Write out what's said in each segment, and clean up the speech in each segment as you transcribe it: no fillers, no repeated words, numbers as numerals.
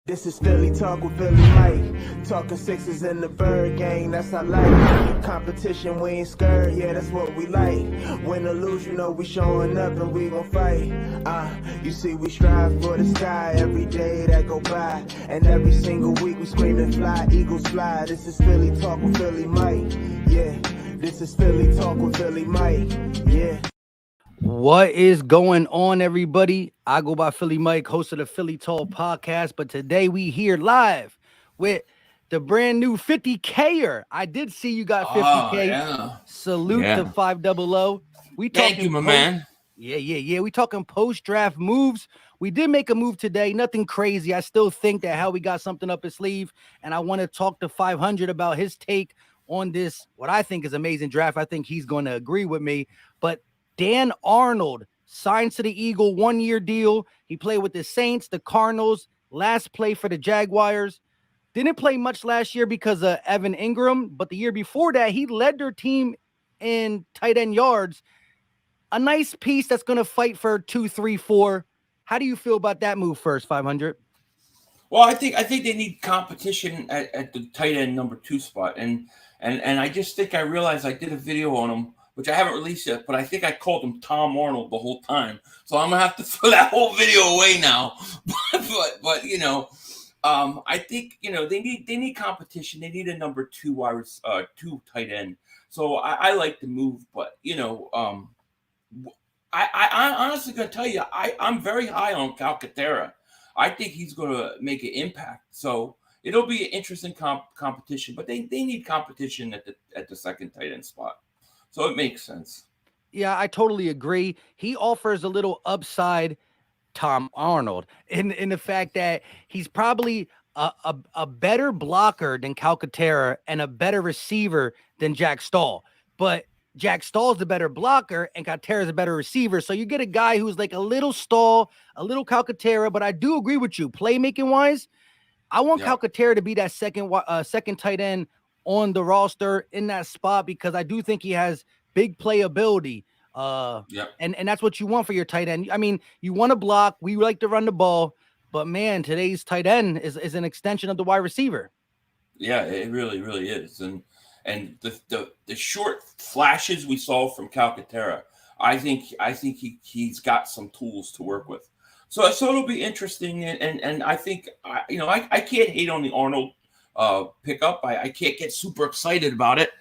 This is Philly Talk with Philly Mike. Talking sixes in the bird gang, that's our life. Competition, we ain't scared, yeah, that's what we like. Win or lose, you know we showing up and we gon' fight. You see we strive for the sky every day that go by. And every single week we screaming fly, eagles fly. This is Philly Talk with Philly Mike, yeah. This is Philly Talk with Philly Mike, yeah. What is going on, everybody? I go by Philly Mike, host of the Philly Tall podcast, but today we here live with the brand new 50K-er. I did see you got 50K. Yeah. Salute to 500. We Thank you, my man. Yeah. We talking post-draft moves. We did make a move today, nothing crazy. I still think that how we got something up his sleeve, and I want to talk to 500 about his take on this, what I think is amazing draft. I think he's going to agree with me, but Dan Arnold signs to the Eagle 1-year deal. He played with the Saints, the Cardinals, last play for the Jaguars. Didn't play much last year because of Evan Ingram, but the year before that, he led their team in tight end yards. A nice piece that's going to fight for 2, 3, 4. How do you feel about that move first, 500? Well, I think they need competition at the tight end number 2 spot, and I just think I realized I did a video on him, which I haven't released yet, but I think I called him Tom Arnold the whole time. So I'm gonna have to throw that whole video away now. but you know, I think they need competition. They need a number 2 tight end. So I like the move, but I honestly gonna tell you, I'm very high on Calcaterra. I think he's gonna make an impact. So it'll be an interesting competition, but they need competition at the second tight end spot. So it makes sense. Yeah, I totally agree. He offers a little upside, Tom Arnold, in the fact that he's probably a better blocker than Calcaterra and a better receiver than Jack Stahl. But Jack Stahl's the better blocker and Calcaterra's a better receiver. So you get a guy who's like a little Stahl, a little Calcaterra. But I do agree with you, playmaking wise. I want Calcaterra to be that second tight end on the roster in that spot because I do think he has big playability. And that's what you want for your tight end. I mean, you want to block. We like to run the ball, but man, today's tight end is an extension of the wide receiver. Yeah, it really, really is. And the short flashes we saw from Calcaterra, I think he's got some tools to work with. So it'll be interesting, and I think I can't hate on the Arnold pickup. I can't get super excited about it,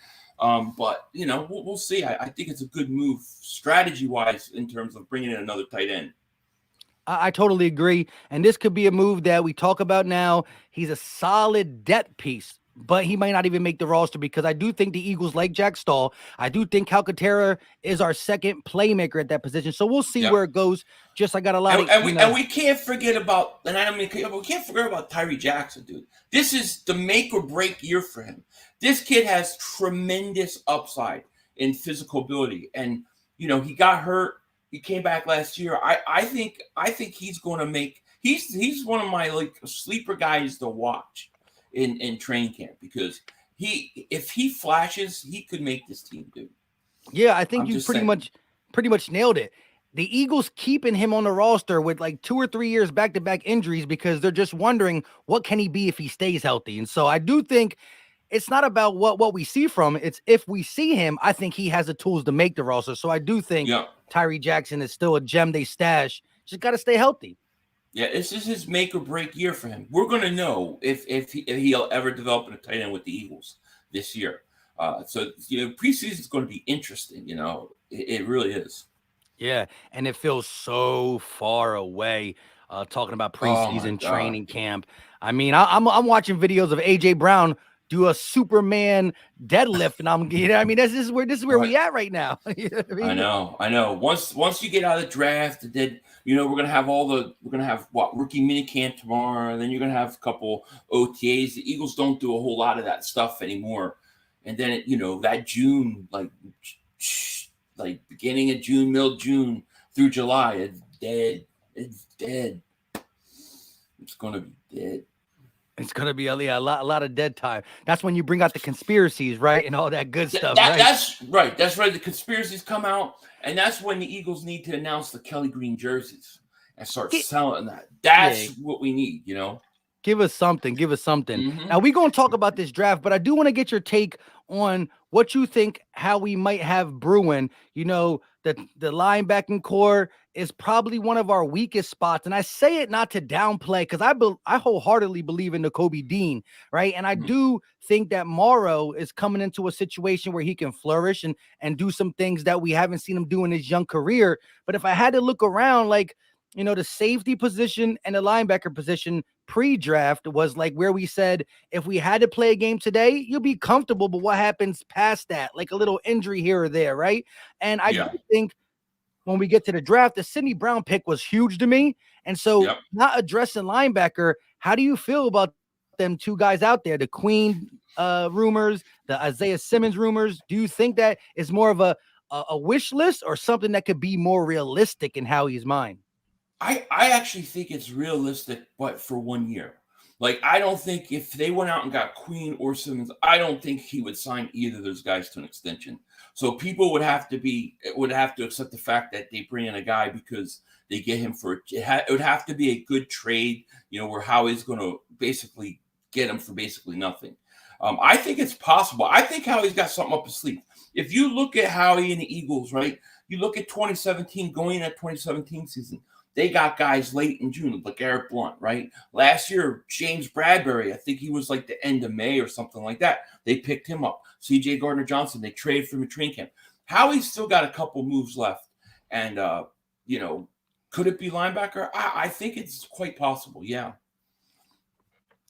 but we'll see. I think it's a good move strategy wise in terms of bringing in another tight end. I totally agree, and this could be a move that we talk about now. He's a solid depth piece, but he might not even make the roster because I do think the Eagles like Jack Stahl. I do think Calcaterra is our second playmaker at that position. So we'll see where it goes. Just I got a lot and we can't forget about we can't forget about Tyree Jackson, dude. This is the make or break year for him. This kid has tremendous upside in physical ability, and he got hurt. He came back last year. I think he's going to make. He's one of my sleeper guys to watch in training camp because if he flashes, he could make this team, dude. Yeah, I think you pretty much nailed it. The Eagles keeping him on the roster with 2 or 3 years back-to-back injuries because they're just wondering what can he be if he stays healthy. And so I do think it's not about what we see from him. It's if we see him, I think he has the tools to make the roster. So I do think Tyree Jackson is still a gem they stash. Just got to stay healthy. Yeah, this is his make or break year for him. We're going to know if he'll ever develop a tight end with the Eagles this year. So preseason is going to be interesting. It really is. Yeah, and it feels so far away. Talking about preseason training camp. I mean, I'm watching videos of AJ Brown do a Superman deadlift, and this is where we at right now. I know. Once you get out of the draft, then we're gonna have rookie mini camp tomorrow, and then you're gonna have a couple OTAs. The Eagles don't do a whole lot of that stuff anymore, and then that June, beginning of June, middle June through July, it's dead. It's dead. It's gonna be dead. It's going to be a lot of dead time. That's when you bring out the conspiracies, right? And all that good stuff. That's right. That's right. The conspiracies come out. And that's when the Eagles need to announce the Kelly Green jerseys and start selling that. That's what we need, Give us something. Give us something. Mm-hmm. Now, we're going to talk about this draft, but I do want to get your take on what you think, how we might have brewing. You know, the linebacking core is probably one of our weakest spots. And I say it not to downplay, because I wholeheartedly believe in the Kobe Dean, right? And I do think that Morrow is coming into a situation where he can flourish and do some things that we haven't seen him do in his young career. But if I had to look around, like, you know, the safety position and the linebacker position pre-draft was like where we said, if we had to play a game today, you'll be comfortable, but what happens past that? Like a little injury here or there, right? And I do think when we get to the draft, the Sidney Brown pick was huge to me. And so not addressing linebacker, how do you feel about them two guys out there, the Queen rumors, the Isaiah Simmons rumors? Do you think that is more of a wish list or something that could be more realistic in how he's mine? I actually think it's realistic, but for 1 year. Like, I don't think if they went out and got Queen or Simmons, I don't think he would sign either of those guys to an extension. So people would have to accept the fact that they bring in a guy because they get him for it would have to be a good trade, you know, where Howie's going to basically get him for basically nothing. I think it's possible. I think Howie's got something up his sleeve. If you look at Howie and the Eagles, right? You look at 2017, going into 2017 season. They got guys late in June, like Eric Blunt, right? Last year, James Bradbury, I think he was like the end of May or something like that. They picked him up. C.J. Gardner-Johnson, they traded for him in training camp. Howie's still got a couple moves left. And, you know, could it be linebacker? I think it's quite possible, yeah.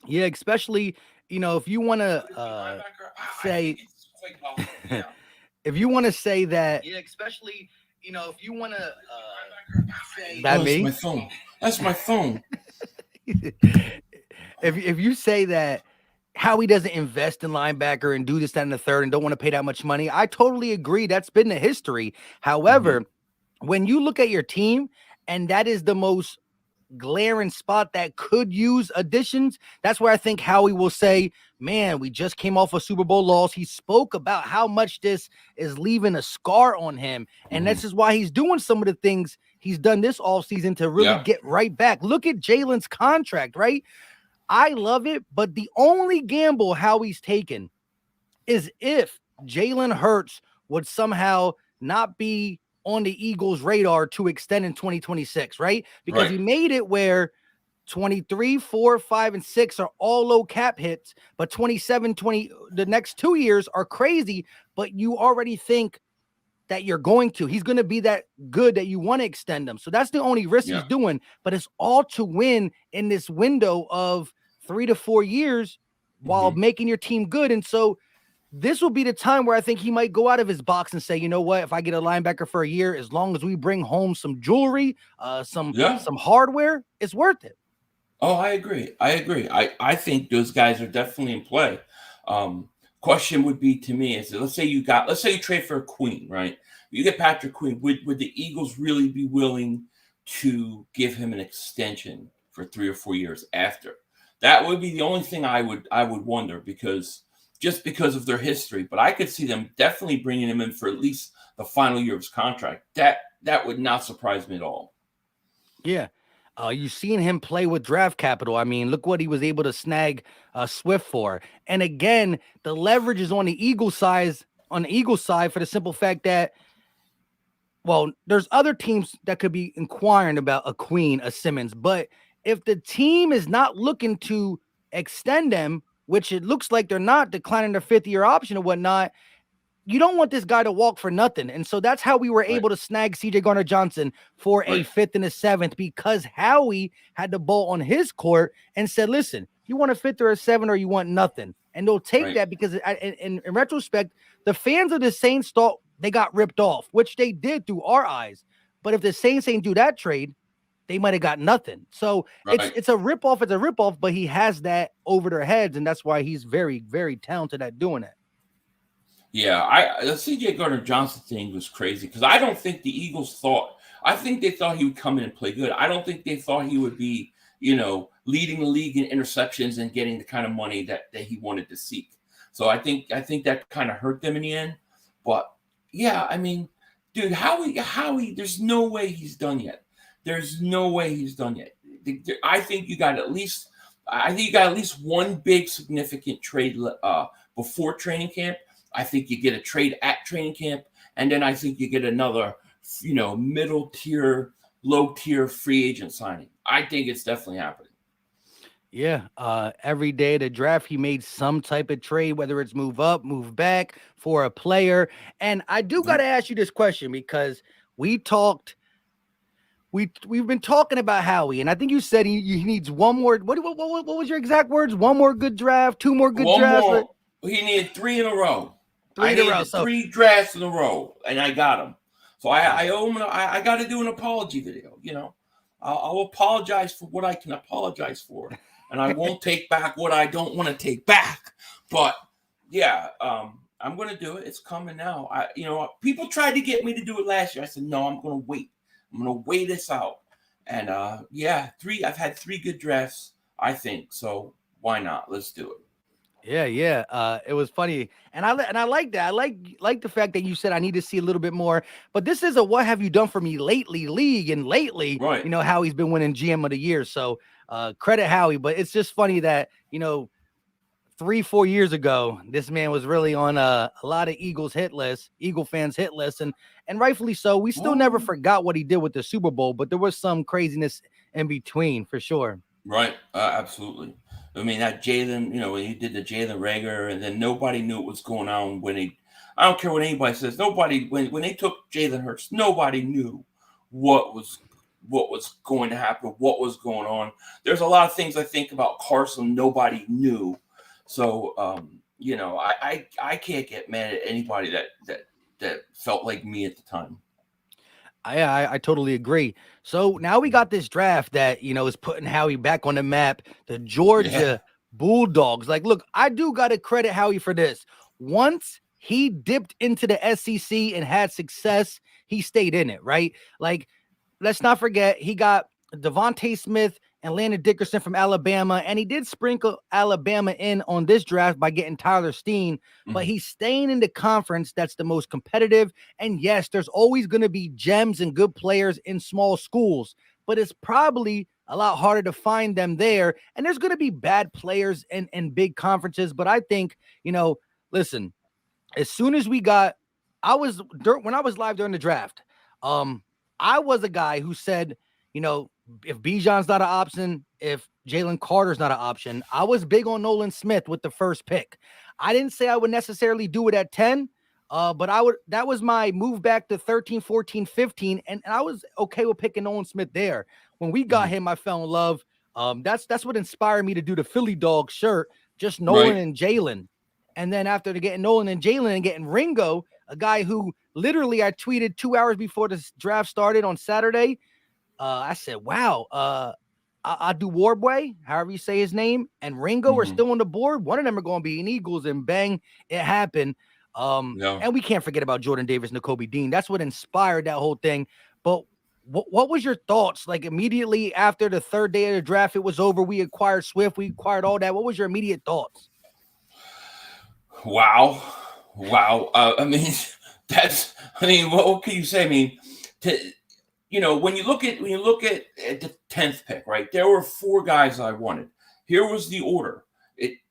Yeah, especially, you know, if you want to say, yeah. if you want to say that, yeah, especially, you know, if you want to say that That's me, my phone. That's my phone. if you say that Howie doesn't invest in linebacker and do this, that, and the third, and don't want to pay that much money, I totally agree. That's been the history. However, when you look at your team, and that is the most glaring spot that could use additions, that's where I think Howie will say, man, we just came off a Super Bowl loss. He spoke about how much this is leaving a scar on him. And this is why he's doing some of the things he's done this offseason to really get right back. Look at Jalen's contract, right? I love it, but the only gamble Howie's taken is if Jalen Hurts would somehow not be on the Eagles' radar to extend in 2026, right? Because he made it where 23, 4, 5, and 6 are all low cap hits, but 27, 20, the next 2 years are crazy, but you already think that you're going to. He's going to be that good that you want to extend him. So that's the only risk he's doing, but it's all to win in this window of 3 to 4 years while making your team good. And so this will be the time where I think he might go out of his box and say, you know what, if I get a linebacker for a year, as long as we bring home some jewelry, some hardware, it's worth it. Oh, I agree. I think those guys are definitely in play. Question would be to me is, let's say you trade for a Queen, right? You get Patrick Queen. Would the Eagles really be willing to give him an extension for 3 or 4 years after? That would be the only thing I would wonder, because of their history. But I could see them definitely bringing him in for at least the final year of his contract. That would not surprise me at all. Yeah. You've seen him play with draft capital. I mean, look what he was able to snag Swift for. And again, the leverage is on the Eagles side for the simple fact that, well, there's other teams that could be inquiring about a Queen, a Simmons. But if the team is not looking to extend them, which it looks like they're not, declining their 5th-year option or whatnot, you don't want this guy to walk for nothing. And so that's how we were able to snag C.J. Gardner-Johnson for a 5th and a 7th, because Howie had the ball on his court and said, listen, you want a 5th or a 7th or you want nothing. And they'll take that because in retrospect, the fans of the Saints thought they got ripped off, which they did through our eyes. But if the Saints ain't do that trade, they might have got nothing. So it's a ripoff. It's a ripoff, but he has that over their heads. And that's why he's very, very talented at doing it. Yeah, the C.J. Gardner-Johnson thing was crazy because I don't think the Eagles I think they thought he would come in and play good. I don't think they thought he would be, leading the league in interceptions and getting the kind of money that he wanted to seek. So I think that kind of hurt them in the end. But yeah, I mean, dude, Howie, there's no way he's done yet. There's no way he's done yet. I think you got at least I think you got at least one big significant trade before training camp. I think you get a trade at training camp, and then I think you get another, middle tier, low tier free agent signing. I think it's definitely happening. Yeah, every day of the draft, he made some type of trade, whether it's move up, move back for a player. And I do got to ask you this question because we've been talking about Howie, and I think you said he needs one more. What was your exact words? One more good draft, two more good drafts. More. He needed 3 in a row. I needed 3 drafts in a row, and I got them. So I owe him. I got to do an apology video. I'll apologize for what I can apologize for, and I won't take back what I don't want to take back. But yeah, I'm going to do it. It's coming now. People tried to get me to do it last year. I said no. I'm going to wait. I'm going to wait this out. And I've had 3 good drafts, I think. So why not? Let's do it. Yeah. It was funny, and I like that. I like the fact that you said I need to see a little bit more. But this is a what have you done for me lately league, and lately, right. Howie's been winning GM of the year. So credit Howie. But it's just funny that 3-4 years ago, this man was really on a lot of Eagle fans hit list, and rightfully so. We still never forgot what he did with the Super Bowl, but there was some craziness in between for sure. Right, absolutely. I mean, that Jalen, when he did the Jalen Reagor, and then nobody knew what was going on I don't care what anybody says. Nobody, when they took Jalen Hurts, nobody knew what was going to happen, what was going on. There's a lot of things I think about Carson nobody knew. So, I can't get mad at anybody that felt like me at the time. I totally agree. So now we got this draft that, is putting Howie back on the map. The Georgia Bulldogs. Like, look, I do got to credit Howie for this. Once he dipped into the SEC and had success, he stayed in it, right? Like, let's not forget, he got Devontae Smith and Landon Dickerson from Alabama, and he did sprinkle Alabama in on this draft by getting Tyler Steen, but he's staying in the conference that's the most competitive. And yes, there's always going to be gems and good players in small schools, but it's probably a lot harder to find them there. And there's going to be bad players in big conferences. But I think, listen, as soon as when I was live during the draft, I was a guy who said, if Bijan's not an option, if Jalen Carter's not an option, I was big on Nolan Smith with the first pick. I didn't say I would necessarily do it at 10, but that was my move back to 13, 14, 15. And I was okay with picking Nolan Smith there. When we got him, I fell in love. That's what inspired me to do the Philly Dog shirt, just Nolan and Jalen. And then after getting Nolan and Jalen and getting Ringo, a guy who literally I tweeted 2 hours before the draft started on Saturday. I said, wow, Adu Warbway, however you say his name, and Ringo are still on the board. One of them are going to be in Eagles, and bang, it happened. And we can't forget about Jordan Davis and Nakobe Dean. That's what inspired that whole thing. But what was your thoughts? Like immediately after the third day of the draft, it was over. We acquired Swift. We acquired all that. What was your immediate thoughts? Wow. What can you say? I mean, when you look at the 10th pick, right? There were 4 guys I wanted. Here was the order: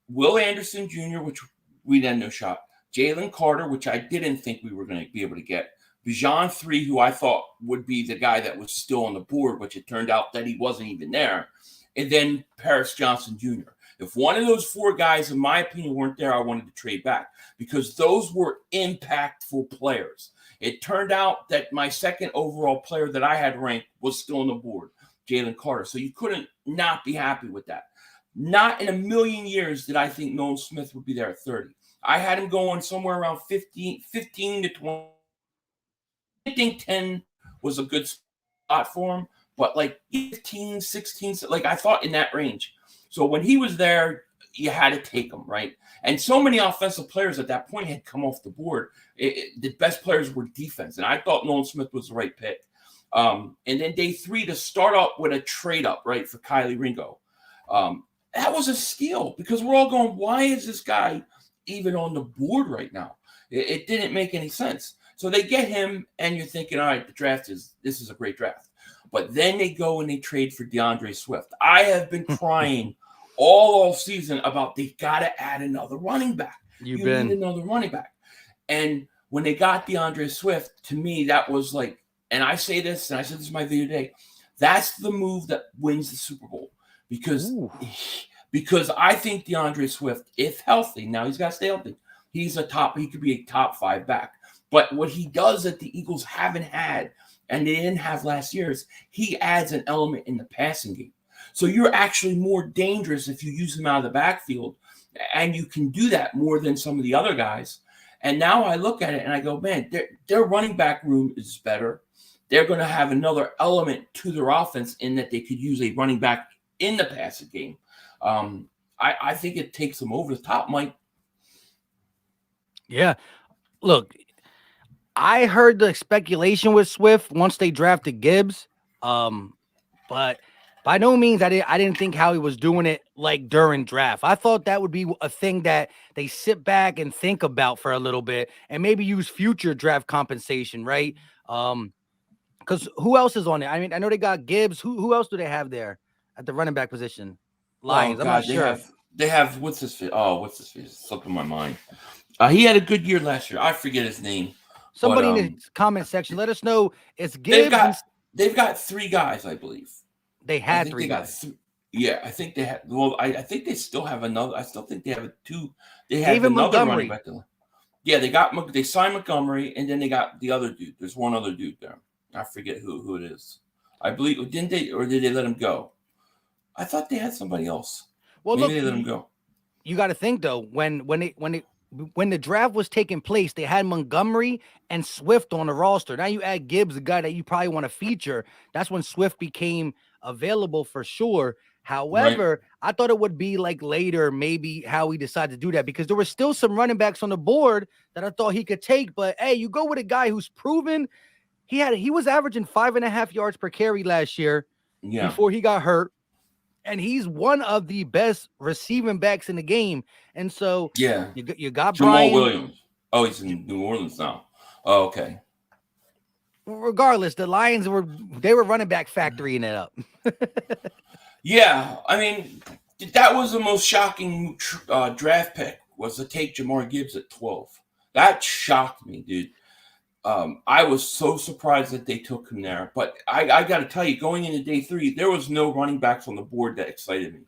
Will Anderson Jr., which we didn't no shot; Jalen Carter, which I didn't think we were going to be able to get; Bijan 3, who I thought would be the guy that was still on the board, which it turned out that he wasn't even there; and then Paris Johnson Jr. If one of those 4 guys, in my opinion, weren't there, I wanted to trade back because those were impactful players. It turned out that my second overall player that I had ranked was still on the board, Jalen Carter. So you couldn't not be happy with that. Not in a million years did I think Nolan Smith would be there at 30. I had him going somewhere around 15 to 20. I think 10 was a good spot for him, but like 15, 16, like I thought in that range. So when he was there, you had to take him, right? And so many offensive players at that point had come off the board. The best players were defense, and I thought Nolan Smith was the right pick. And then day 3 to start up with a trade up, right, for Kylie Ringo. That was a steal because we're all going, why is this guy even on the board right now? It didn't make any sense. So they get him, and you're thinking, all right, this is a great draft. But then they go and they trade for DeAndre Swift. I have been crying all season about they got to add another running back. You need another running back. And when they got DeAndre Swift, to me, that was like, and I say this, and I said this in my video today, that's the move that wins the Super Bowl. Because I think DeAndre Swift, if healthy, now he's got to stay healthy, he could be a top 5 back. But what he does that the Eagles haven't had, and they didn't have last year, is he adds an element in the passing game. So you're actually more dangerous if you use him out of the backfield, and you can do that more than some of the other guys. And now I look at it and I go, man, their running back room is better. They're going to have another element to their offense in that they could use a running back in the passing game. I think it takes them over the top, Mike. Yeah. Look, I heard the speculation with Swift once they drafted Gibbs, but by no means I didn't think Howie was doing it like during draft. I thought that would be a thing that they sit back and think about for a little bit and maybe use future draft compensation, right? Because who else is on it? I mean, I know they got Gibbs. Who else do they have there at the running back position? Lions. Oh, I'm not sure. They have what's his face? It's slipping my mind. He had a good year last year. I forget his name. Somebody in the comment section, let us know. It's Gibbs. They've got 3 guys, I believe. They had 3 guys. Yeah, I think they had. Well, I think they still have another. I still think they have 2. They have Even another Montgomery. running back. Yeah, they signed Montgomery, and then they got the other dude. There's one other dude there. I forget who it is. I believe did they let him go? I thought they had somebody else. Well, maybe look, they let him go. You got to think though, when the draft was taking place, they had Montgomery and Swift on the roster. Now you add Gibbs, a guy that you probably want to feature. That's when Swift became available for sure. However, right. I thought it would be like later, maybe how he decided to do that, because there were still some running backs on the board that I thought he could take. But hey, you go with a guy who's proven he was averaging 5.5 yards per carry last year before he got hurt. And he's one of the best receiving backs in the game. And so you got Jamal Brian Williams. Oh, he's in New Orleans now. Oh, okay. Regardless, the Lions were running back factorying it up. Yeah, I mean, that was the most shocking draft pick, was to take Jamar Gibbs at 12. That shocked me, dude. I was so surprised that they took him there. But I got to tell you, going into day 3, there was no running backs on the board that excited me.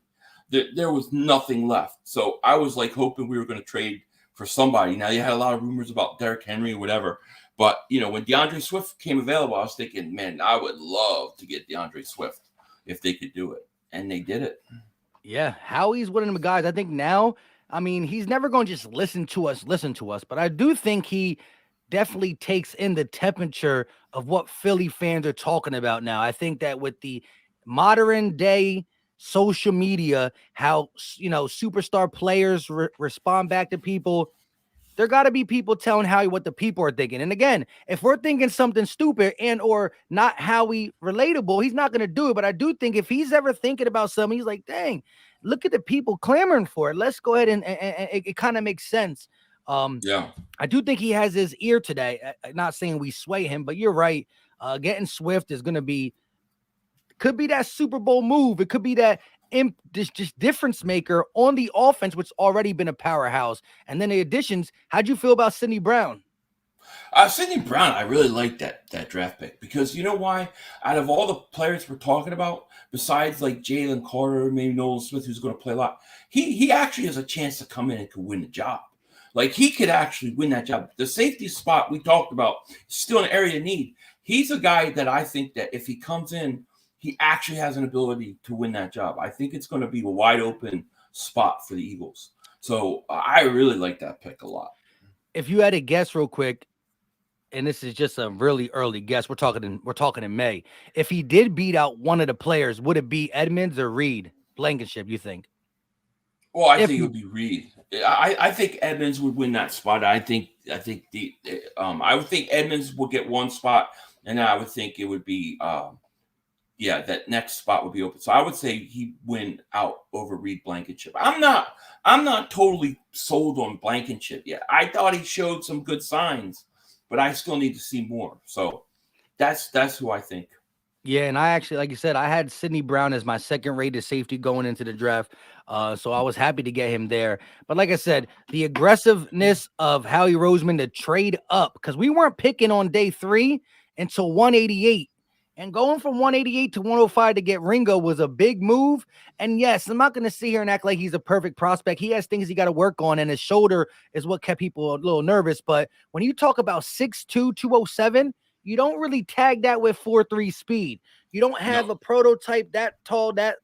There was nothing left. So I was like hoping we were going to trade for somebody. Now, you had a lot of rumors about Derrick Henry or whatever. But, when DeAndre Swift came available, I was thinking, man, I would love to get DeAndre Swift if they could do it. And they did it. Yeah, Howie's one of them guys. I think now, I mean, he's never going to just listen to us. But I do think he definitely takes in the temperature of what Philly fans are talking about now. I think that with the modern day social media, how, superstar players respond back to people, there got to be people telling Howie what the people are thinking. And again, if we're thinking something stupid and or not Howie relatable, he's not going to do it. But I do think if he's ever thinking about something, he's like, dang, look at the people clamoring for it. Let's go ahead and it kind of makes sense. I do think he has his ear today. Not saying we sway him, but you're right. Getting Swift is going to could be that Super Bowl move. It could be that just difference maker on the offense, which already been a powerhouse. And then the additions. How'd you feel about Sidney Brown? Sidney Brown, I really like that draft pick, because you know why? Out of all the players we're talking about, besides like Jalen Carter, maybe Nolan Smith, who's going to play a lot, he actually has a chance to come in and could win the job. Like, he could actually win that job. The safety spot we talked about is still an area of need. He's a guy that I think that if he comes in, he actually has an ability to win that job. I think it's going to be a wide open spot for the Eagles. So I really like that pick a lot. If you had to guess real quick, and this is just a really early guess, we're talking in May. If he did beat out one of the players, would it be Edmonds or Reed? Blankenship, you think? Well, I think it would be Reed. I think Edmonds would win that spot. I would think Edmonds would get one spot, and I would think it would be that next spot would be open. So I would say he'd win out over Reed Blankenship. I'm not totally sold on Blankenship yet. I thought he showed some good signs, but I still need to see more. So that's who I think. Yeah, and I actually, like you said, I had Sidney Brown as my second-rated safety going into the draft, so I was happy to get him there. But like I said, the aggressiveness of Howie Roseman to trade up, because we weren't picking on day 3 until 188, and going from 188 to 105 to get Ringo was a big move. And yes, I'm not going to sit here and act like he's a perfect prospect. He has things he got to work on, and his shoulder is what kept people a little nervous. But when you talk about 6'2", 207, you don't really tag that with 4.3 speed. You don't have a prototype that tall, that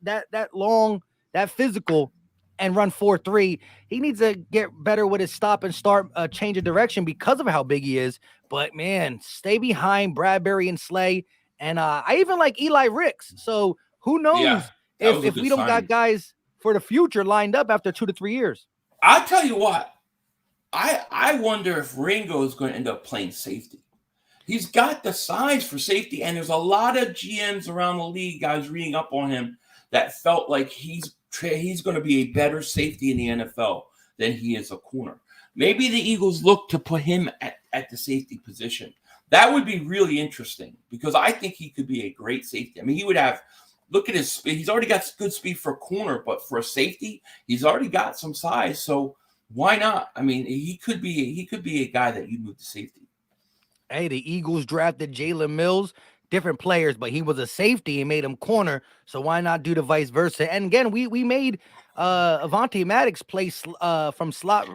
long, that physical, and run 4.3. He needs to get better with his stop and start, change of direction because of how big he is. But man, stay behind Bradbury and Slay. And I even like Eli Ricks. So who knows if we don't got guys for the future lined up after 2 to 3 years. I'll tell you what. I wonder if Ringo is going to end up playing safety. He's got the size for safety, and there's a lot of GMs around the league, guys reading up on him, that felt like he's going to be a better safety in the NFL than he is a corner. Maybe the Eagles look to put him at the safety position. That would be really interesting because I think he could be a great safety. I mean, he would have – look at his speed. He's already got good speed for a corner, but for a safety, he's already got some size. So why not? I mean, he could be a guy that you move to safety. Hey, the Eagles drafted Jalen Mills, different players, but he was a safety and made him corner. So why not do the vice versa? And again, we made Avonte Maddox play from slot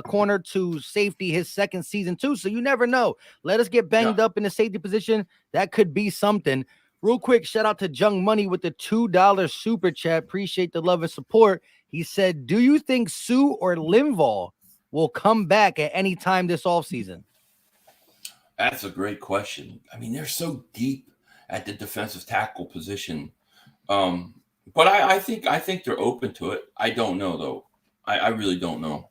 corner to safety his second season too. So you never know. Let us get banged up in the safety position. That could be something. Real quick, shout out to Jung Money with the $2 super chat. Appreciate the love and support. He said, do you think Sue or Linval will come back at any time this offseason? That's a great question. I mean, they're so deep at the defensive tackle position. But I think they're open to it. I don't know, though. I really don't know.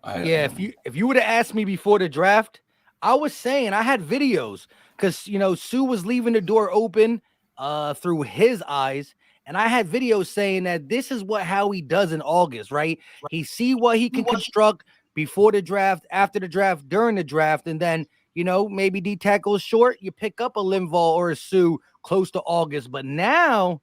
If you would have asked me before the draft, I was saying I had videos because, Sue was leaving the door open through his eyes. And I had videos saying that this is how he does in August, right? He see what he can construct before the draft, after the draft, during the draft, and then maybe D tackle is short, you pick up a Linval or a Sue close to August. But now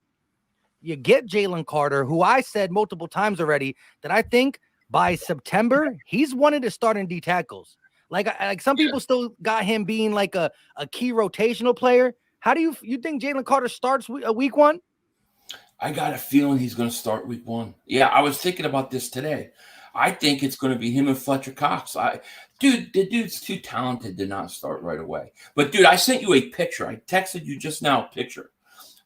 you get Jalen Carter, who I said multiple times already that I think by September, he's one of the starting D tackles. Like some people still got him being like a key rotational player. How do you think Jalen Carter starts week 1? I got a feeling he's going to start week 1. Yeah, I was thinking about this today. I think it's going to be him and Fletcher Cox. The dude's too talented to not start right away. But, dude, I sent you a picture. I texted you just now a picture.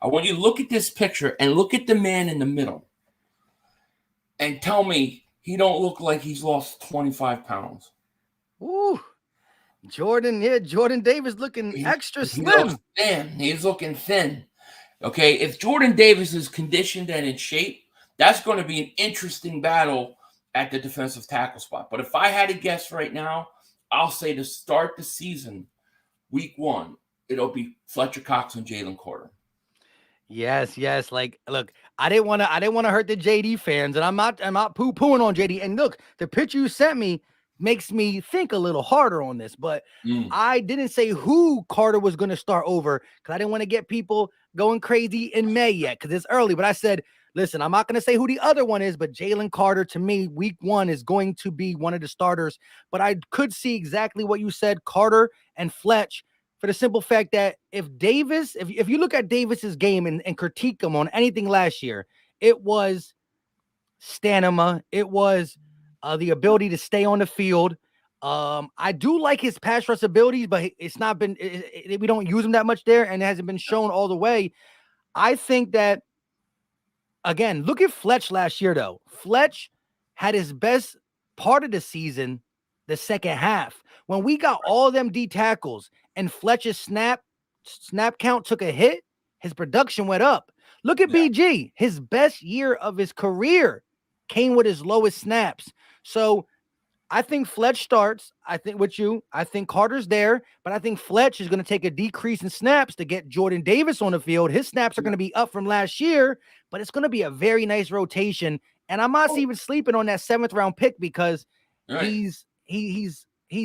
I want you to look at this picture and look at the man in the middle and tell me he don't look like he's lost 25 pounds. Ooh, Jordan Davis looking extra slim. He's looking thin. Okay, if Jordan Davis is conditioned and in shape, that's going to be an interesting battle at the defensive tackle spot. But if I had to guess right now, I'll say to start the season, week 1, it'll be Fletcher Cox and Jalen Carter. Yes. Like, look, I didn't want to hurt the JD fans, and I'm not poo-pooing on JD. And look, the picture you sent me makes me think a little harder on this, but I didn't say who Carter was going to start over because I didn't want to get people going crazy in May yet because it's early. But I said, listen, I'm not going to say who the other one is, but Jalen Carter, to me, week 1 is going to be one of the starters. But I could see exactly what you said, Carter and Fletch, for the simple fact that if you look at Davis's game and critique him on anything last year, it was stamina. It was the ability to stay on the field. I do like his pass rush abilities, but it's not been, we don't use him that much there, and it hasn't been shown all the way. I think that, again, look at Fletch last year, though. Fletch had his best part of the season the second half. When we got all them D tackles and Fletcher's snap count took a hit, his production went up. Look at BG. His best year of his career came with his lowest snaps. So I think Fletch starts. I think Carter's there, but I think Fletch is going to take a decrease in snaps to get Jordan Davis on the field. His snaps are going to be up from last year, but it's going to be a very nice rotation. And I'm not even sleeping on that 7th round pick because he's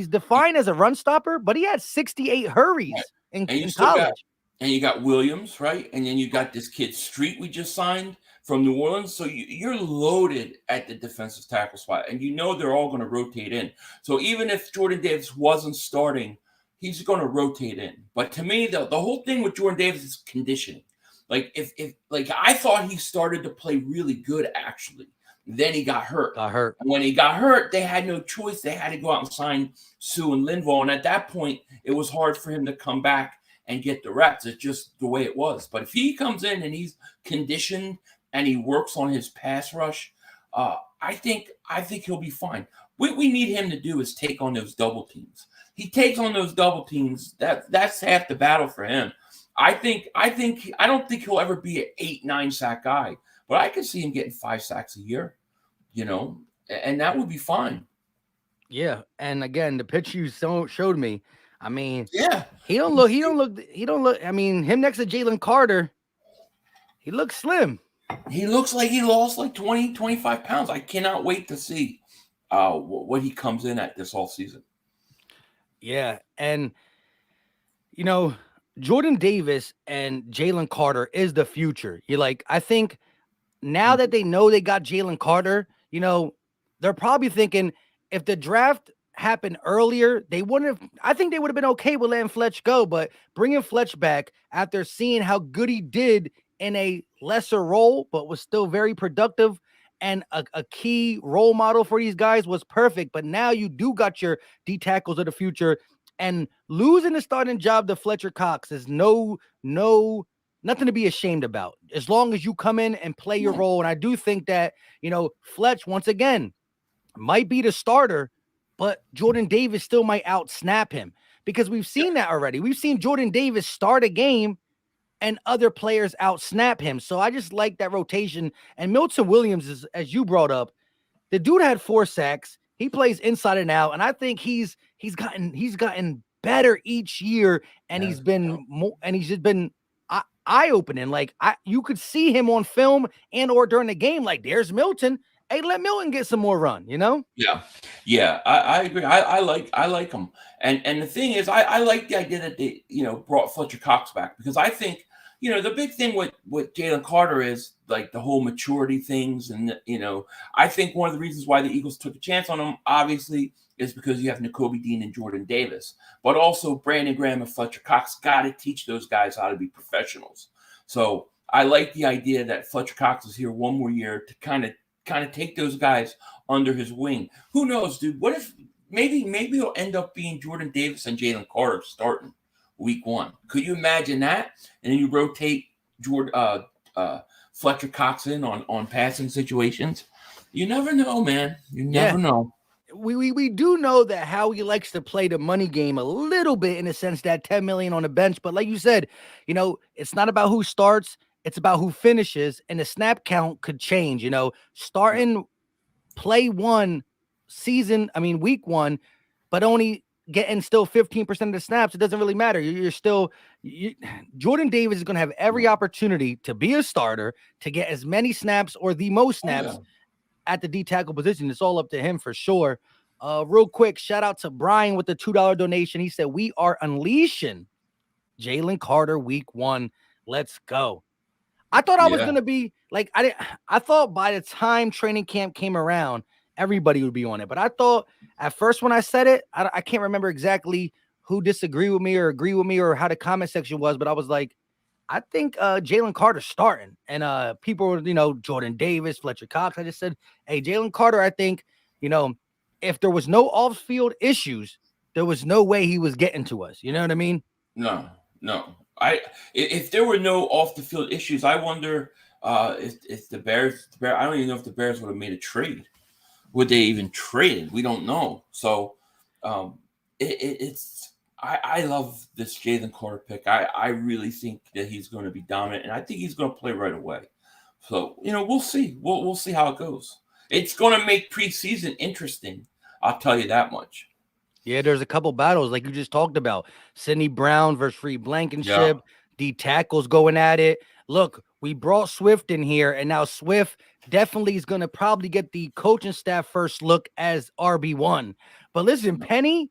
defined as a run stopper, but he had 68 hurries in college. and you got Williams, right? And then you got this kid Street we just signed from New Orleans. So you're loaded at the defensive tackle spot, and you know they're all going to rotate in. So even if Jordan Davis wasn't starting, he's going to rotate in. But to me, the whole thing with Jordan Davis is conditioning. Like if I thought he started to play really good actually. Then he got hurt. And when he got hurt, they had no choice. They had to go out and sign Sue and Linval. And at that point, it was hard for him to come back and get the reps. It's just the way it was. But if he comes in and he's conditioned and he works on his pass rush, I think he'll be fine. What we need him to do is take on those double teams. He takes on those double teams. That's half the battle for him. I don't think he'll ever be an 8-9 sack guy, but I can see him getting 5 sacks a year, and that would be fine. Yeah, and again, the pitch you showed me, I mean, yeah, he don't look. I mean, him next to Jalen Carter, he looks slim. He looks like he lost like 20, 25 pounds. I cannot wait to see what he comes in at this offseason. Yeah, and Jordan Davis and Jalen Carter is the future. I think now that they know they got Jalen Carter, they're probably thinking if the draft happened earlier, I think they would have been okay with letting Fletch go, but bringing Fletch back after seeing how good he did in a lesser role, but was still very productive and a key role model for these guys was perfect. But now you do got your D tackles of the future. And losing the starting job to Fletcher Cox is nothing to be ashamed about, as long as you come in and play your role. And I do think that, Fletch, once again, might be the starter, but Jordan Davis still might out-snap him because we've seen that already. We've seen Jordan Davis start a game and other players out-snap him. So I just like that rotation. And Milton Williams, is, as you brought up, the dude had 4 sacks. He plays inside and out, and I think he's gotten better each year, and he's just been eye-opening. Like you could see him on film and or during the game. Like there's Milton. Hey, let Milton get some more run. Yeah, I agree. I like him, and the thing is, I like the idea that they brought Fletcher Cox back because I think the big thing with Jalen Carter is like the whole maturity things. And, I think one of the reasons why the Eagles took a chance on him, obviously, is because you have Nakobe Dean and Jordan Davis. But also Brandon Graham and Fletcher Cox got to teach those guys how to be professionals. So I like the idea that Fletcher Cox is here one more year to kind of take those guys under his wing. Who knows, dude? What if maybe it'll end up being Jordan Davis and Jalen Carter starting week 1. Could you imagine that? And then you rotate Fletcher Cox in on passing situations. You never know, man. You never know. We do know that Howie likes to play the money game a little bit in the sense that $10 million on the bench. But like you said, it's not about who starts. It's about who finishes. And the snap count could change, starting week 1, but only getting still 15% of the snaps. It doesn't really matter. You're still Jordan Davis is going to have every opportunity to be a starter, to get as many snaps or the most snaps at the D tackle position. It's all up to him for sure. Real quick, shout out to Brian with the $2 donation. He said, we are unleashing Jalen Carter week 1. Let's go. I thought I was going to be like, I thought by the time training camp came around, everybody would be on it. But I thought at first when I said it, I can't remember exactly who disagreed with me or agree with me or how the comment section was, but I was like, I think Jalen Carter's starting. And people were, Jordan Davis, Fletcher Cox. I just said, hey, Jalen Carter, I think, if there was no off-field issues, there was no way he was getting to us. You know what I mean? No. If there were no off-the-field issues, I wonder if the Bears, I don't even know if the Bears would have made a trade. Would they even trade? We don't know. So I love this Jalen Carter pick. I really think that he's going to be dominant, and I think he's going to play right away. So, we'll see. We'll see how it goes. It's going to make preseason interesting. I'll tell you that much. Yeah, there's a couple battles like you just talked about. Sidney Brown versus Free Blankenship. D tackles going at it. Look, we brought Swift in here, and now Swift definitely is going to probably get the coaching staff first look as RB1. But listen, Penny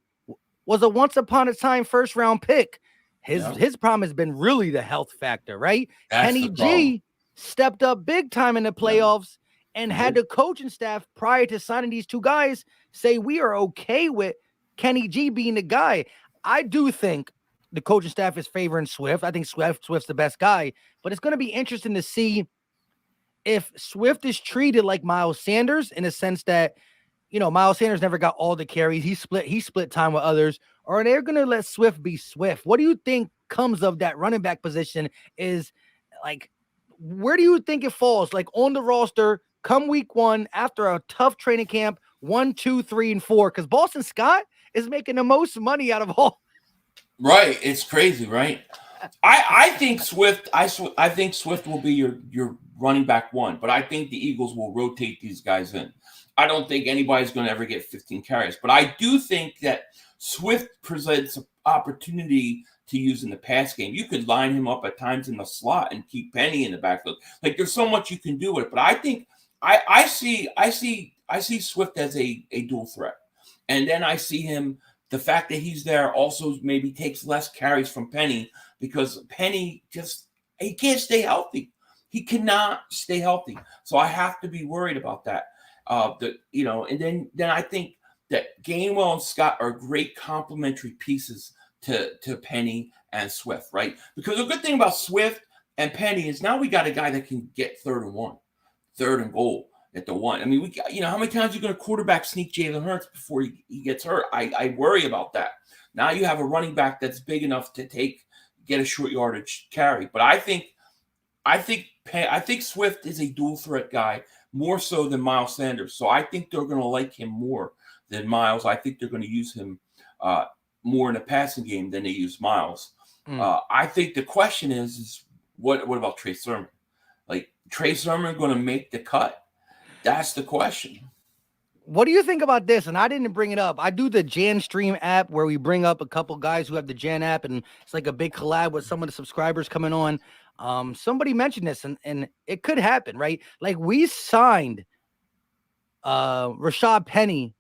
was a once upon a time first round pick. His problem has been really the health factor, right? That's Kenny the problem. G stepped up big time in the playoffs and had the coaching staff prior to signing these two guys say we are okay with Kenny G being the guy. I do think the coaching staff is favoring Swift. I think Swift's the best guy, but it's going to be interesting to see if Swift is treated like Miles Sanders in a sense that, Miles Sanders never got all the carries. He split time with others, or they're going to let Swift be Swift. What do you think comes of that running back position? Is like, where do you think it falls? Like on the roster come week 1 after a tough training camp, 1, 2, 3, and 4, because Boston Scott is making the most money out of all. Right. It's crazy, right? I think Swift, I think Swift will be your running back 1, but I think the Eagles will rotate these guys in. I don't think anybody's going to ever get 15 carries, but I do think that Swift presents an opportunity to use in the pass game. You could line him up at times in the slot and keep Penny in the backfield. Like there's so much you can do with it, but I think I see Swift as a dual threat. And then I see him, the fact that he's there also maybe takes less carries from Penny because Penny he can't stay healthy. He cannot stay healthy. So I have to be worried about that. And then I think that Gainwell and Scott are great complementary pieces to Penny and Swift, right? Because the good thing about Swift and Penny is now we got a guy that can get 3rd and 1, 3rd and goal at the 1. I mean, how many times are you going to quarterback sneak Jalen Hurts before he gets hurt? I worry about that. Now you have a running back that's big enough to get a short yardage carry. But I think Swift is a dual threat guy more so than Miles Sanders. So I think they're going to like him more than Miles. I think they're going to use him more in a passing game than they use Miles. I think the question is what about Trey Sermon? Like Trey Sermon going to make the cut? That's the question. What do you think about this? And I didn't bring it up. I do the Jan Stream app where we bring up a couple guys who have the Jan app, and it's like a big collab with some of the subscribers coming on. Somebody mentioned this, and it could happen, right? Like we signed Rashad Penny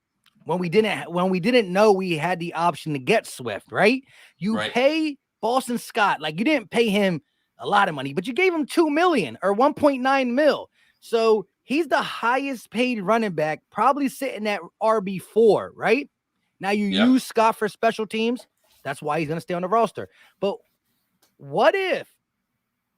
when we didn't know we had the option to get Swift, right? You pay Boston Scott, like you didn't pay him a lot of money, but you gave him $2 million or 1.9 mil. So he's the highest paid running back, probably sitting at RB4, right? Now you use Scott for special teams. That's why he's going to stay on the roster. But what if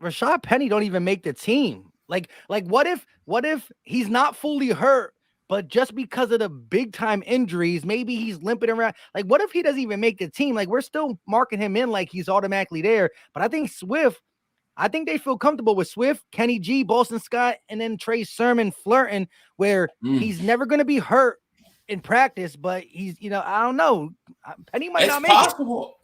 Rashad Penny don't even make the team? Like what if he's not fully hurt, but just because of the big time injuries, maybe he's limping around. Like what if he doesn't even make the team? Like we're still marking him in like he's automatically there. But I think they feel comfortable with Swift, Kenny G, Boston Scott, and then Trey Sermon flirting where he's never going to be hurt in practice, but he's, I don't know. Penny might not make it.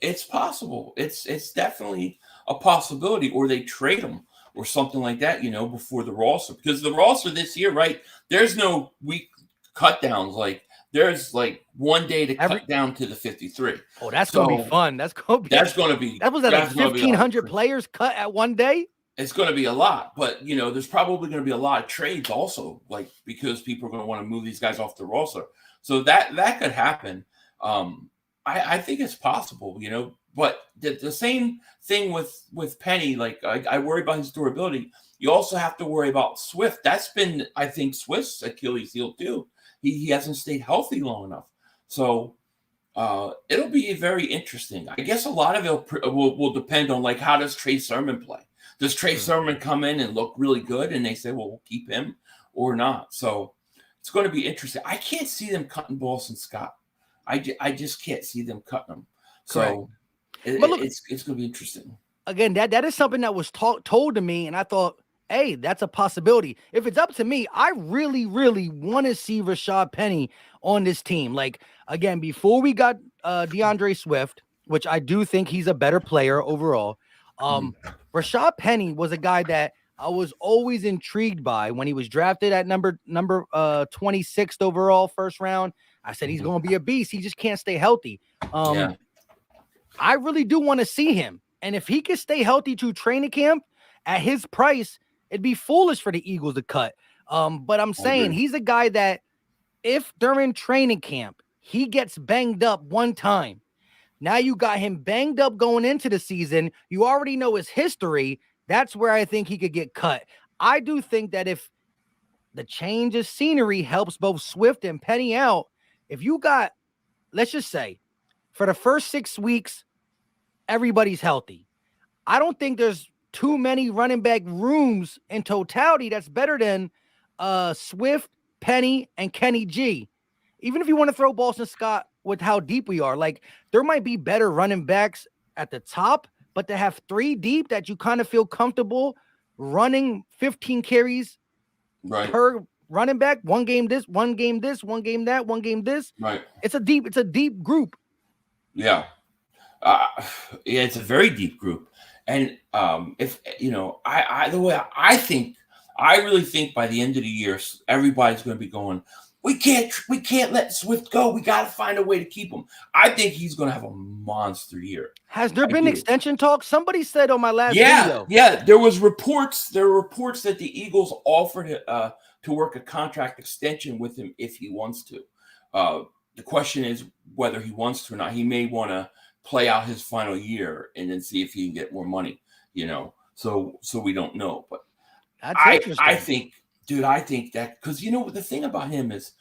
It's possible. It's definitely a possibility, or they trade him or something like that, before the roster. Because the roster this year, right, there's no week cut downs. Like there's like one day to cut down to the 53. Oh, that's going to be fun. That was like 1,500 players cut at one day. It's going to be a lot, but there's probably going to be a lot of trades also, like because people are going to want to move these guys off the roster. So that could happen. I think it's possible, but the same thing with Penny. Like I worry about his durability. You also have to worry about Swift. That's been, I think, Swift's Achilles heel too. He hasn't stayed healthy long enough. So it'll be very interesting. I guess a lot of it will depend on like how does Trey Sermon play? Does Trey Sermon come in and look really good and they say, well, we'll keep him or not? So it's going to be interesting. I can't see them cutting Boston Scott. I just can't see them cutting him. So it's going to be interesting. Again, that is something that was told to me, and I thought, hey, that's a possibility. If it's up to me, I really, really want to see Rashad Penny on this team. Like, again, before we got DeAndre Swift, which I do think he's a better player overall, Rashad Penny was a guy that I was always intrigued by when he was drafted at number 26th overall, first round. I said he's going to be a beast. He just can't stay healthy. I really do want to see him. And if he can stay healthy to training camp at his price, it'd be foolish for the Eagles to cut. But I'm saying he's a guy that if during training camp he gets banged up one time, Now you got him banged up going into the season. You already know his history. That's where I think he could get cut. I do think that if the change of scenery helps both Swift and Penny out, if you got, let's just say, for the first 6 weeks, everybody's healthy. I don't think there's too many running back rooms in totality that's better than Swift, Penny, and Kenny G. Even if you want to throw Boston Scott with how deep we are, like there might be better running backs at the top, but to have 3 deep that you kind of feel comfortable running 15 carries per running back, one game this, one game this, one game that, one game this. Right. It's a deep group. Yeah. Yeah, it's a very deep group. And if the way I really think by the end of the year, everybody's going to be going, we can't let Swift go. We got to find a way to keep him. I think he's going to have a monster year. Has there been extension talk? Somebody said on my last video. Yeah, there were reports that the Eagles offered to work a contract extension with him if he wants to. The question is whether he wants to or not. He may want to play out his final year and then see if he can get more money, So we don't know. But I think that because the thing about him is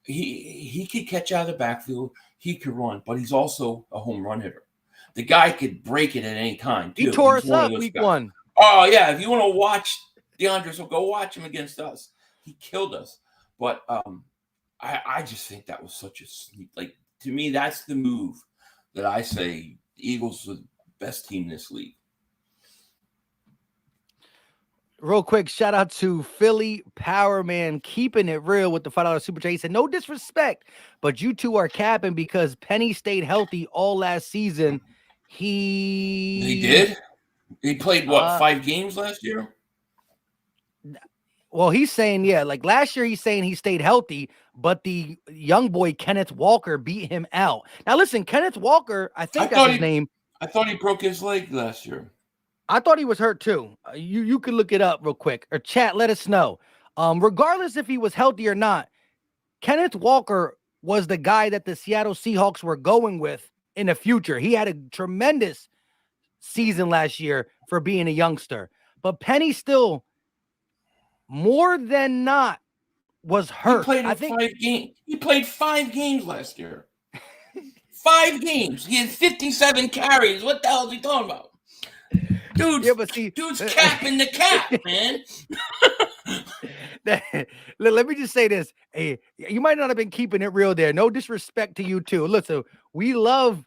he could catch out of the backfield, he could run, but he's also a home run hitter. The guy could break it at any time. Too. He tore us up week 1. Oh yeah, if you want to watch DeAndre, so go watch him against us. He killed us. But I just think that was such a sneak. Like to me, that's the move that I say the Eagles are the best team in this league. Real quick, shout out to Philly Power Man keeping it real with the $5 super chat. He said, no disrespect, but you two are capping because Penny stayed healthy all last season. He did? He played, 5 games last year? Well, he's saying, like last year he's saying he stayed healthy, but the young boy Kenneth Walker beat him out. Now, listen, Kenneth Walker, that's his name. I thought he broke his leg last year. I thought he was hurt too. You could look it up real quick or chat. Let us know. Regardless if he was healthy or not, Kenneth Walker was the guy that the Seattle Seahawks were going with in the future. He had a tremendous season last year for being a youngster, but Penny still more than not was hurt. He played 5 games last year. 5 games. He had 57 carries. What the hell is he talking about? Dude's capping the cap, man. Let me just say this. Hey, you might not have been keeping it real there. No disrespect to you too. Listen, we don't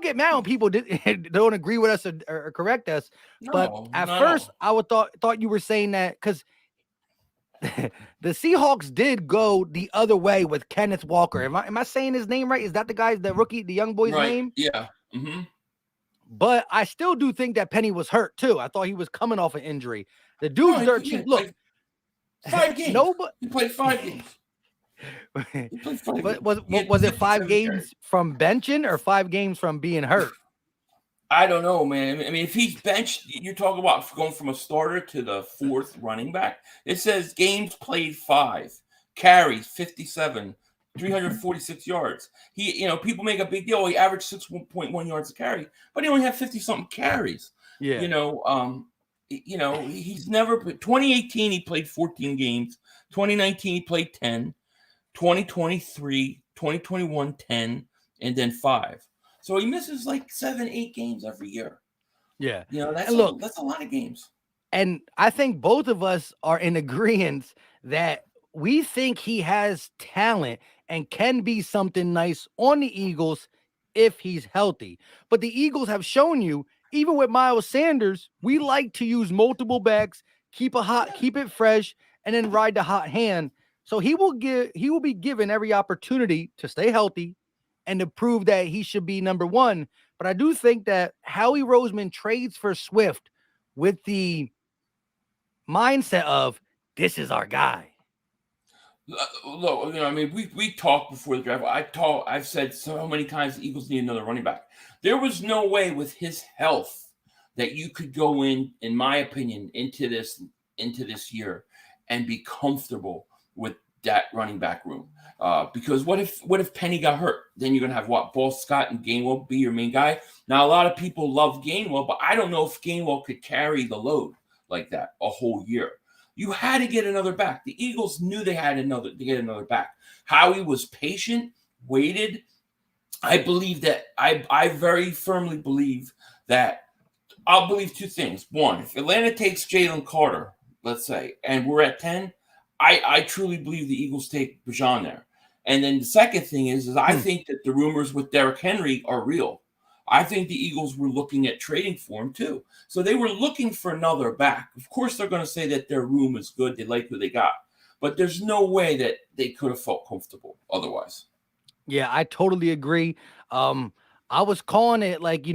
get mad when people don't agree with us or correct us. But at first, I thought you were saying that because the Seahawks did go the other way with Kenneth Walker. Am I saying his name right? Is that the rookie, the young boy's name? Yeah. Mm-hmm. But I still do think that Penny was hurt too. I thought he was coming off an injury. The dude's dirt cheap. Look, 5 games. He played 5 games. But was it 5 games from benching or 5 games from being hurt? I don't know, man. I mean, if he's benched, you're talking about going from a starter to the 4th running back. It says games played 5, carries 57. 346 yards. People make a big deal. He averaged 6.1 yards a carry, but he only had 50-something carries. Yeah. He's never. 2018 he played 14 games. 2019 he played 10. 2023, 2021 10, and then 5. So he misses like 7-8 games every year. Yeah. That's a lot of games. And I think both of us are in agreement that we think he has talent and can be something nice on the Eagles if he's healthy. But the Eagles have shown you, even with Miles Sanders, we like to use multiple backs, keep it fresh, and then ride the hot hand. So he will be given every opportunity to stay healthy and to prove that he should be number 1. But I do think that Howie Roseman trades for Swift with the mindset of this is our guy. Look, we talked before the draft. I've said so many times the Eagles need another running back. There was no way with his health that you could go in my opinion, into this year and be comfortable with that running back room. Because what if Penny got hurt? Then you're gonna have what? Ball Scott and Gainwell be your main guy. Now a lot of people love Gainwell, but I don't know if Gainwell could carry the load like that a whole year. You had to get another back. The Eagles knew they had to get another back. Howie was patient, waited. I believe that I very firmly believe that I'll believe two things. One, if Atlanta takes Jalen Carter, let's say, and we're at 10, I truly believe the Eagles take Bijan there. And then the second thing is I think that the rumors with Derrick Henry are real. I think the Eagles were looking at trading for him too. So they were looking for another back. Of course, they're going to say that their room is good. They like who they got. But there's no way that they could have felt comfortable otherwise. Yeah, I totally agree. I was calling it like,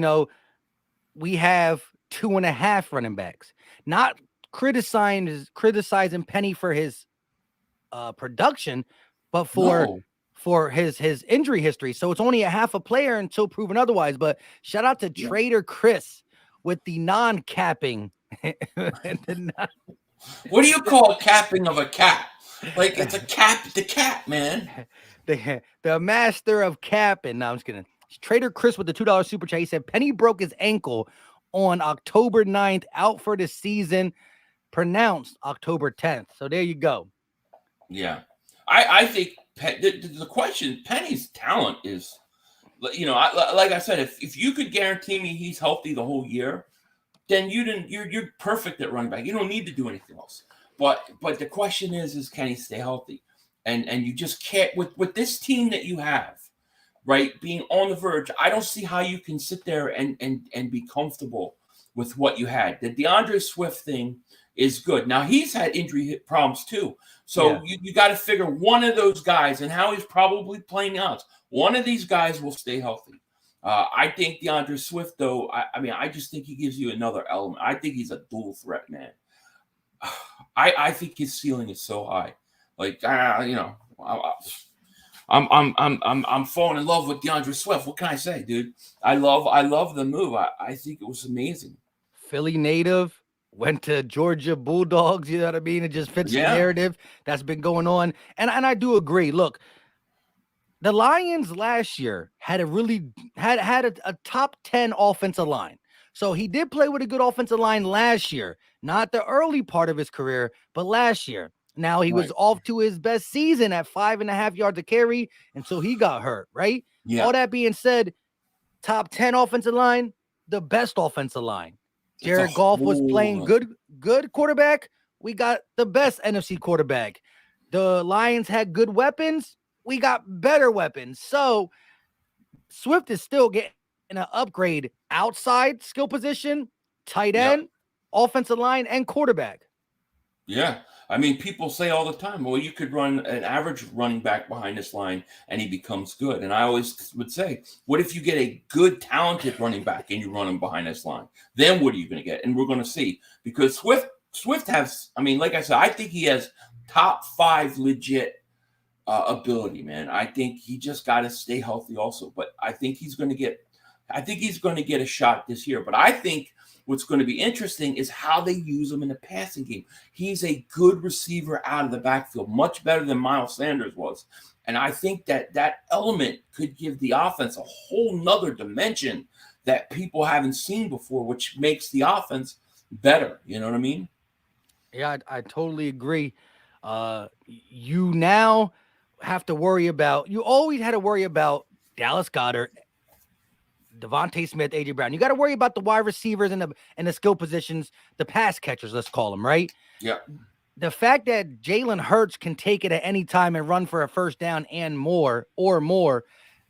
we have 2.5 running backs. Not criticizing Penny for his production, but for his injury history. So it's only a half a player until proven otherwise. But shout out to Trader Chris with the non-capping. What do you call a capping of a cat? Like it's a cap, the cat, man. The master of capping. No, I'm just kidding. Trader Chris with the $2 super chat. He said Penny broke his ankle on October 9th, out for the season, pronounced October 10th. So there you go. Yeah. I think the question, Penny's talent is, like I said, if you could guarantee me he's healthy the whole year, then you're perfect at running back. You don't need to do anything else. But the question is can he stay healthy? And you just can't with this team that you have, right? Being on the verge, I don't see how you can sit there and be comfortable with what you had. The DeAndre Swift thing is good. Now he's had injury problems too. So you got to figure one of those guys, and how he's probably playing odds, one of these guys will stay healthy. I think DeAndre Swift, though, I just think he gives you another element. I think he's a dual threat, man. I think his ceiling is so high. Like, I'm falling in love with DeAndre Swift. What can I say, dude? I love the move. I think it was amazing. Philly native, went to Georgia Bulldogs. You know what I mean? It just fits the narrative that's been going on. And I do agree. Look, the Lions last year had a top 10 offensive line. So he did play with a good offensive line last year, not the early part of his career, but last year. Now he was off to his best season at 5.5 yards a carry until he got hurt, right? Yeah. All that being said, top 10 offensive line, the best offensive line. Jared Goff was playing good quarterback. We got the best NFC quarterback. The Lions had good weapons. We got better weapons. So Swift is still getting an upgrade outside skill position, tight end, offensive line, and quarterback. Yeah. I mean, people say all the time, well, you could run an average running back behind this line and he becomes good. And I always would say, what if you get a good, talented running back and you run him behind this line? Then what are you going to get? And we're going to see. Because Swift has, like I said, I think he has top 5 legit ability, man. I think he just got to stay healthy also. But I think he's going to get a shot this year. But I think what's going to be interesting is how they use him in the passing game. He's a good receiver out of the backfield, much better than Miles Sanders was. And I think that element could give the offense a whole nother dimension that people haven't seen before, which makes the offense better. You know what I mean? Yeah, I totally agree. You now have to worry about, you always had to worry about Dallas Goedert, Devontae Smith, AJ Brown. You got to worry about the wide receivers and the skill positions, the pass catchers, let's call them, right? Yeah. The fact that Jalen Hurts can take it at any time and run for a first down and more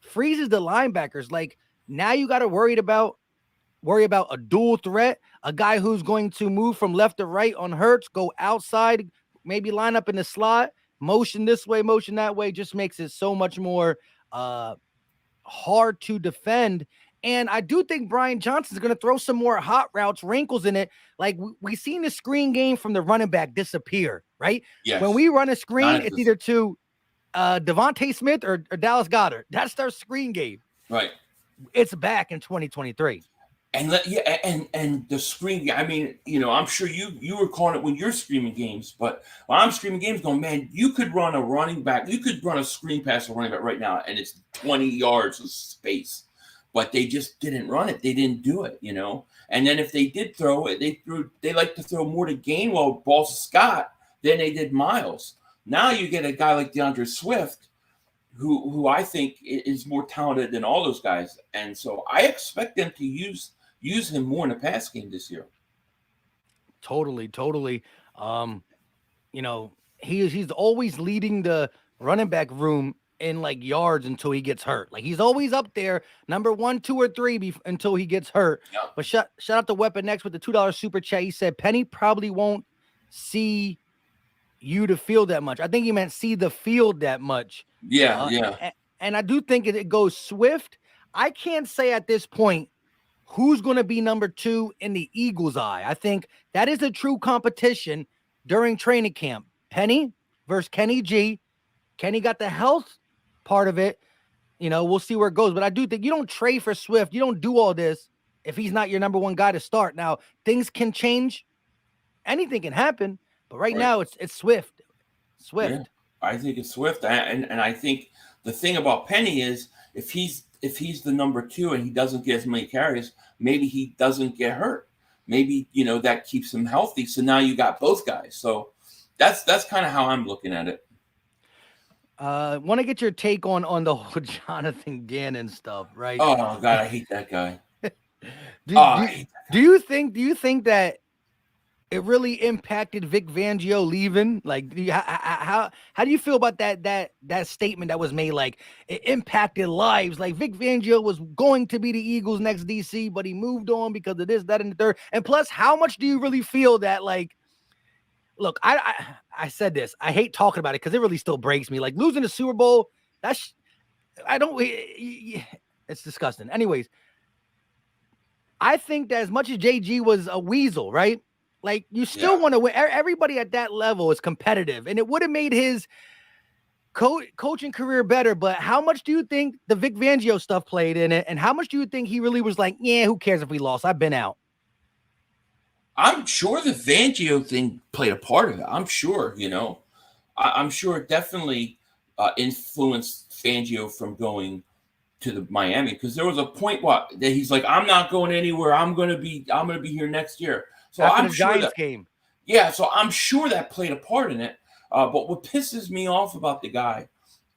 freezes the linebackers. Like, now you got to worry about a dual threat, a guy who's going to move from left to right on Hurts, go outside, maybe line up in the slot, motion this way, motion that way, just makes it so much more hard to defend. And I do think Brian Johnson's going to throw some more hot routes, wrinkles in it. Like we seen the screen game from the running back disappear, right? Yes. When we run a screen, it's either to Devontae Smith or Dallas Goedert. That's their screen game. Right. It's back in 2023. And the screen. I mean, I'm sure you were calling it when you're screaming games, but when I'm screaming games, going, man, you could run a running back, you could run a screen pass a running back right now, and it's 20 yards of space, but they just didn't run it. They didn't do it, And then if they did throw it, they like to throw more to Gainwell, balls to Scott than they did Miles. Now you get a guy like DeAndre Swift, who I think is more talented than all those guys, and so I expect them to use him more in the pass game this year. Totally. He's always leading the running back room in like yards until he gets hurt. Like he's always up there, number 1, 2, or 3 until he gets hurt. Yep. But shout out to Weapon X with the $2 super chat. He said Penny probably won't see you to field that much. I think he meant see the field that much. Yeah. And I do think it goes Swift. I can't say at this point who's going to be number 2 in the Eagles' eye. I think that is a true competition during training camp. Penny versus Kenny G. Kenny got the health part of it. We'll see where it goes. But I do think you don't trade for Swift. You don't do all this if he's not your number 1 guy to start. Now, things can change. Anything can happen. But right now, it's Swift. Yeah, I think it's Swift. And I think the thing about Penny is if he's the number 2 and he doesn't get as many carries, maybe he doesn't get hurt. Maybe, that keeps him healthy. So now you got both guys. So that's kind of how I'm looking at it. Want to get your take on the whole Jonathan Gannon stuff, right? Oh God, I hate that guy. Do you think that it really impacted Vic Fangio leaving? Like, how do you feel about that statement that was made? Like, it impacted lives. Like, Vic Fangio was going to be the Eagles' next DC, but he moved on because of this, that, and the third. And plus, how much do you really feel that, like, look, I said this. I hate talking about it because it really still breaks me. Like, losing the Super Bowl, it's disgusting. Anyways, I think that as much as JG was a weasel, right? Like, you still want to win. Everybody at that level is competitive, and it would have made his coaching career better. But how much do you think the Vic Fangio stuff played in it? And how much do you think he really was like, yeah, who cares if we lost? I've been out. I'm sure the Fangio thing played a part of it. I'm sure, I'm sure it definitely influenced Fangio from going to the Miami, because there was a point that he's like, I'm not going anywhere. I'm going to be here next year. So after I'm the sure Giants game. Yeah, so I'm sure that played a part in it. But what pisses me off about the guy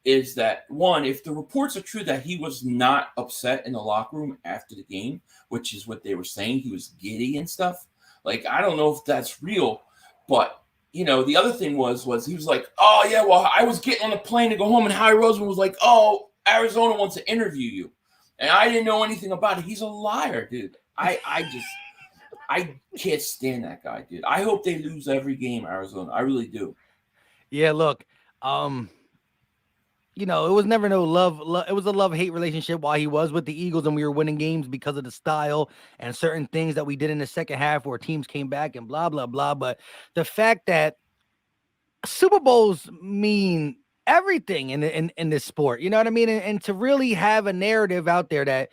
is that, one, if the reports are true that he was not upset in the locker room after the game, which is what they were saying, he was giddy and stuff. Like, I don't know if that's real, but, the other thing was he was like, oh, yeah, well, I was getting on the plane to go home, and Howie Roseman was like, oh, Arizona wants to interview you. And I didn't know anything about it. He's a liar, dude. I can't stand that guy, dude. I hope they lose every game, Arizona. I really do. Yeah, look, it was never no love. It was a love-hate relationship while he was with the Eagles, and we were winning games because of the style and certain things that we did in the second half where teams came back and blah, blah, blah. But the fact that Super Bowls mean everything in this sport, you know what I mean? And to really have a narrative out there that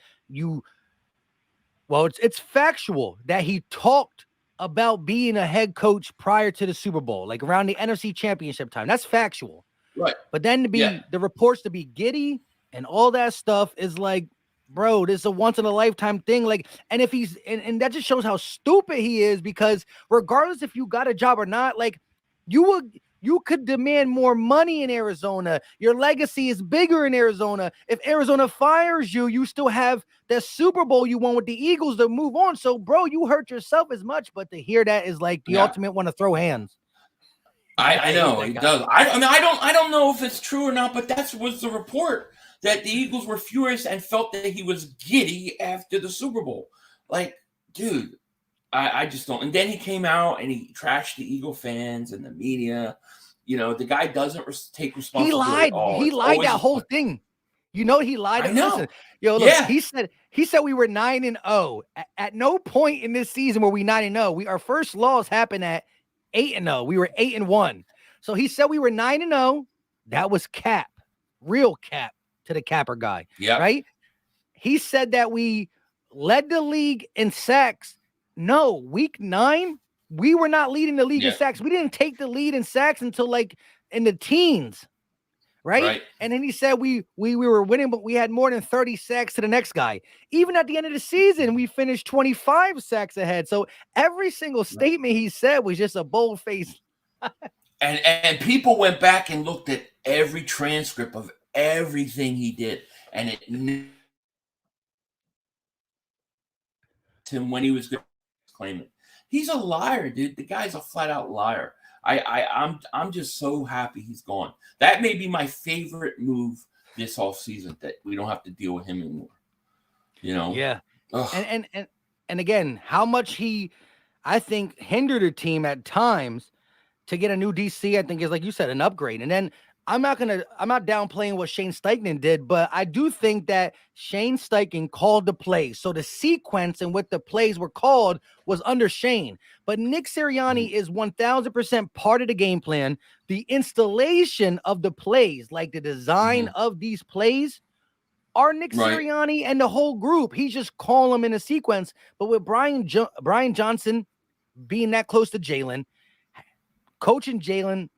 it's factual that he talked about being a head coach prior to the Super Bowl, like around the NFC Championship time. That's factual. Right. But then the reports to be giddy and all that stuff is like, bro, this is a once in a lifetime thing. Like, and if he's, and that just shows how stupid he is, because regardless if you got a job or not, like you could demand more money in Arizona. Your legacy is bigger in Arizona. If Arizona fires you, you still have the Super Bowl you won with the Eagles to move on. So, bro, you hurt yourself as much, but to hear that is like the ultimate want to throw hands. I know it does. I don't know if it's true or not, but that was the report, that the Eagles were furious and felt that he was giddy after the Super Bowl. Like, dude, I just don't. And then he came out and he trashed the Eagle fans and the media. The guy doesn't take responsibility. He lied. He lied that whole thing. He lied. I know. Listen, look, he said we were 9-0. At no point in this season were we 9-0. Our first loss happened at 8-0. We were 8-1. So he said we were 9-0. That was cap, real cap to the capper guy. Yeah. Right. He said that we led the league in sacks. No, week 9, we were not leading the league in sacks. We didn't take the lead in sacks until like in the teens. Right? And then he said we were winning, but we had more than 30 sacks to the next guy. Even at the end of the season, we finished 25 sacks ahead. So every single statement he said was just a bold face. and people went back and looked at every transcript of everything he did, and it him when he was going to claim it. He's a liar, dude. The guy's a flat out liar. I'm just so happy he's gone. That may be my favorite move this offseason, that we don't have to deal with him anymore. You know? Yeah. And again, how much he, I think, hindered a team at times to get a new DC, I think is, like you said, an upgrade. And then I'm not downplaying what Shane Steichen did, but I do think that Shane Steichen called the plays. So the sequence and what the plays were called was under Shane. But Nick Sirianni is 1000% part of the game plan. The installation of the plays, like the design of these plays, are Nick Sirianni and the whole group. He just call them in a sequence. But with Brian Johnson being that close to Jalen, coaching Jalen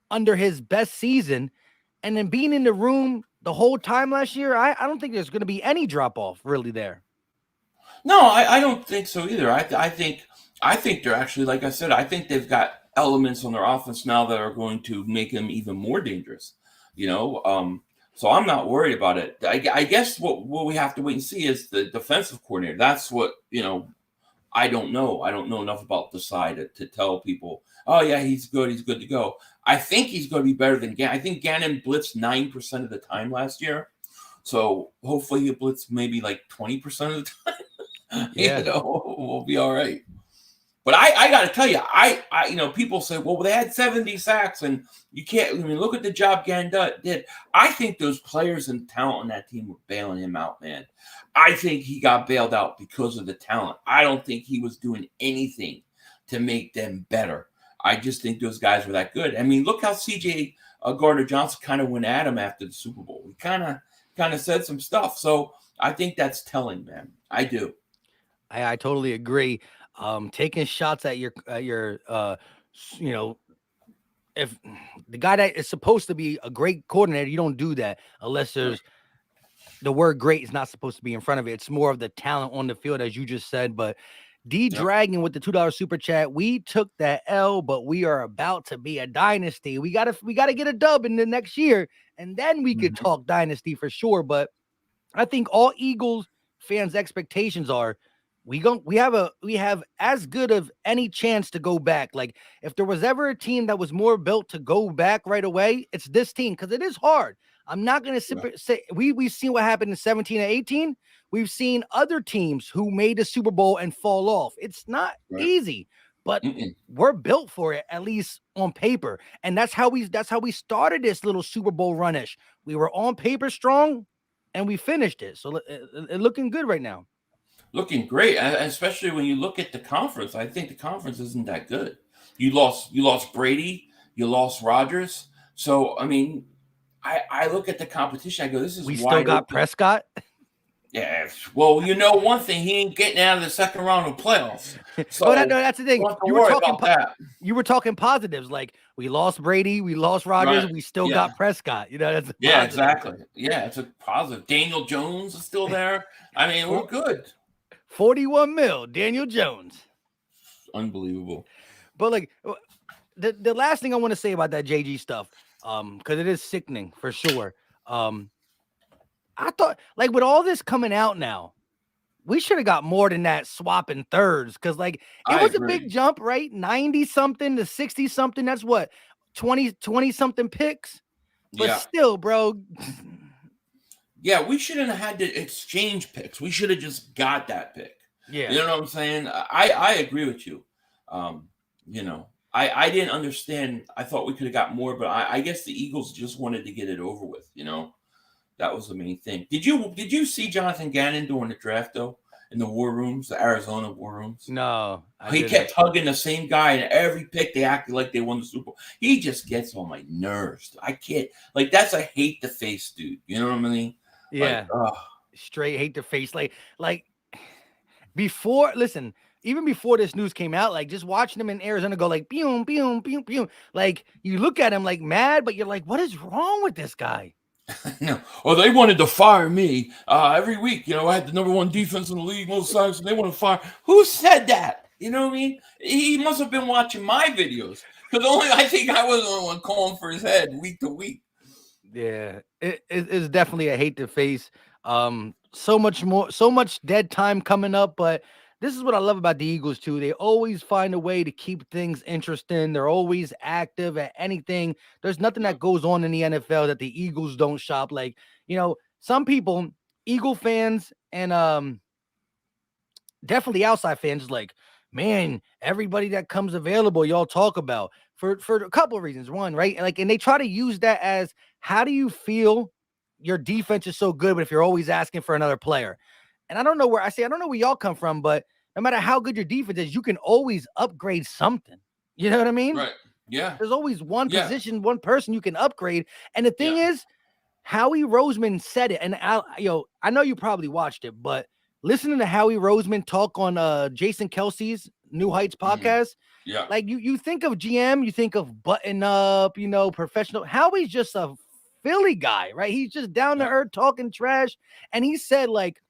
under his best season, and then being in the room the whole time last year, I don't think there's going to be any drop off really there. No, I don't think so either. I think they're actually, like I said, I think they've got elements on their offense now that are going to make them even more dangerous. You know, so I'm not worried about it. I guess what we have to wait and see is the defensive coordinator. That's what, you know, I don't know. I don't know enough about the side to tell people, oh yeah, he's good to go. I think he's going to be better than Gannon. I think Gannon blitzed 9% of the time last year. So hopefully he'll blitz maybe like 20% of the time. Yeah. You know, we'll be all right. But I got to tell you, I you know, people say, well, they had 70 sacks and you can't, I mean, look at the job Gannon did. I think those players and talent on that team were bailing him out, man. I think he got bailed out because of the talent. I don't think he was doing anything to make them better. I just think those guys were that good. I mean, look how CJ Gardner-Johnson kind of went at him after the Super Bowl. He kind of said some stuff. So I think that's telling, man. I do. I totally agree. Taking shots at your you know, if the guy that is supposed to be a great coordinator, you don't do that unless there's the word great is not supposed to be in front of it. It's more of the talent on the field, as you just said. But Dragon with the $2 super chat. We took that L, but we are about to be a dynasty. We gotta get a dub in the next year, and then we could talk dynasty for sure. But I think all Eagles fans' expectations are we have as good of any chance to go back. Like if there was ever a team that was more built to go back right away, it's this team, because it is hard. I'm not going to say we've seen what happened in 17 and 18. We've seen other teams who made the Super Bowl and fall off. It's not easy, but we're built for it, at least on paper. And that's how we started this little Super Bowl runish. We were on paper strong, and we finished it. So it's looking good right now. Looking great, especially when you look at the conference. I think the conference isn't that good. You lost Brady, you lost Rodgers. So I mean, I look at the competition. I go, this is we still got open. Prescott. Yeah. Well, you know one thing, he ain't getting out of the second round of playoffs. So that's the thing. You were talking positives, like we lost Brady, we lost Rodgers, and we still got Prescott. You know, that's exactly. Yeah, it's a positive. Daniel Jones is still there. I mean, we're good. 41 mil, Daniel Jones. Unbelievable. But like the last thing I want to say about that JG stuff, because it is sickening for sure. I thought, like, with all this coming out now, we should have got more than that swapping thirds, because like it was a big jump, right? 90 something to 60 something. That's what 20 something picks. But still, bro. Yeah, we shouldn't have had to exchange picks. We should have just got that pick. Yeah. You know what I'm saying? I agree with you. You know, I didn't understand. I thought we could have got more, but I guess the Eagles just wanted to get it over with, you know. That was the main thing. Did you see Jonathan Gannon during the draft, though, in the war rooms, the Arizona war rooms? No. He kept hugging the same guy, and every pick they acted like they won the Super Bowl. He just gets on my nerves. I can't. Like, that's a hate-to-face dude. You know what I mean? Yeah. Like, straight hate to face. Like even before this news came out, like just watching him in Arizona go like, boom, boom, boom, boom. Like you look at him like mad, but you're like, what is wrong with this guy? No. Well, they wanted to fire me every week. I had the #1 defense in the league most times, and they want to fire. Who said that? You know what I mean? He must have been watching my videos because I think I was the one calling for his head week to week. Yeah, it's definitely a hate to face. So much dead time coming up, but this is what I love about the Eagles too. They always find a way to keep things interesting. They're always active at anything. There's nothing that goes on in the NFL that the Eagles don't shop. Like, some people, Eagle fans and definitely outside fans, like, man, everybody that comes available, y'all talk about for a couple of reasons. One, right? Like, and they try to use that as, how do you feel your defense is so good, but if you're always asking for another player? And I don't know where y'all come from, but no matter how good your defense is, you can always upgrade something. You know what I mean? Right. Yeah. There's always one position, one person you can upgrade. And the thing is, Howie Roseman said it. And I know you probably watched it, but listening to Howie Roseman talk on Jason Kelsey's New Heights podcast, like you think of GM, you think of button up, professional. Howie's just a Philly guy, right? He's just down to earth talking trash. And he said, like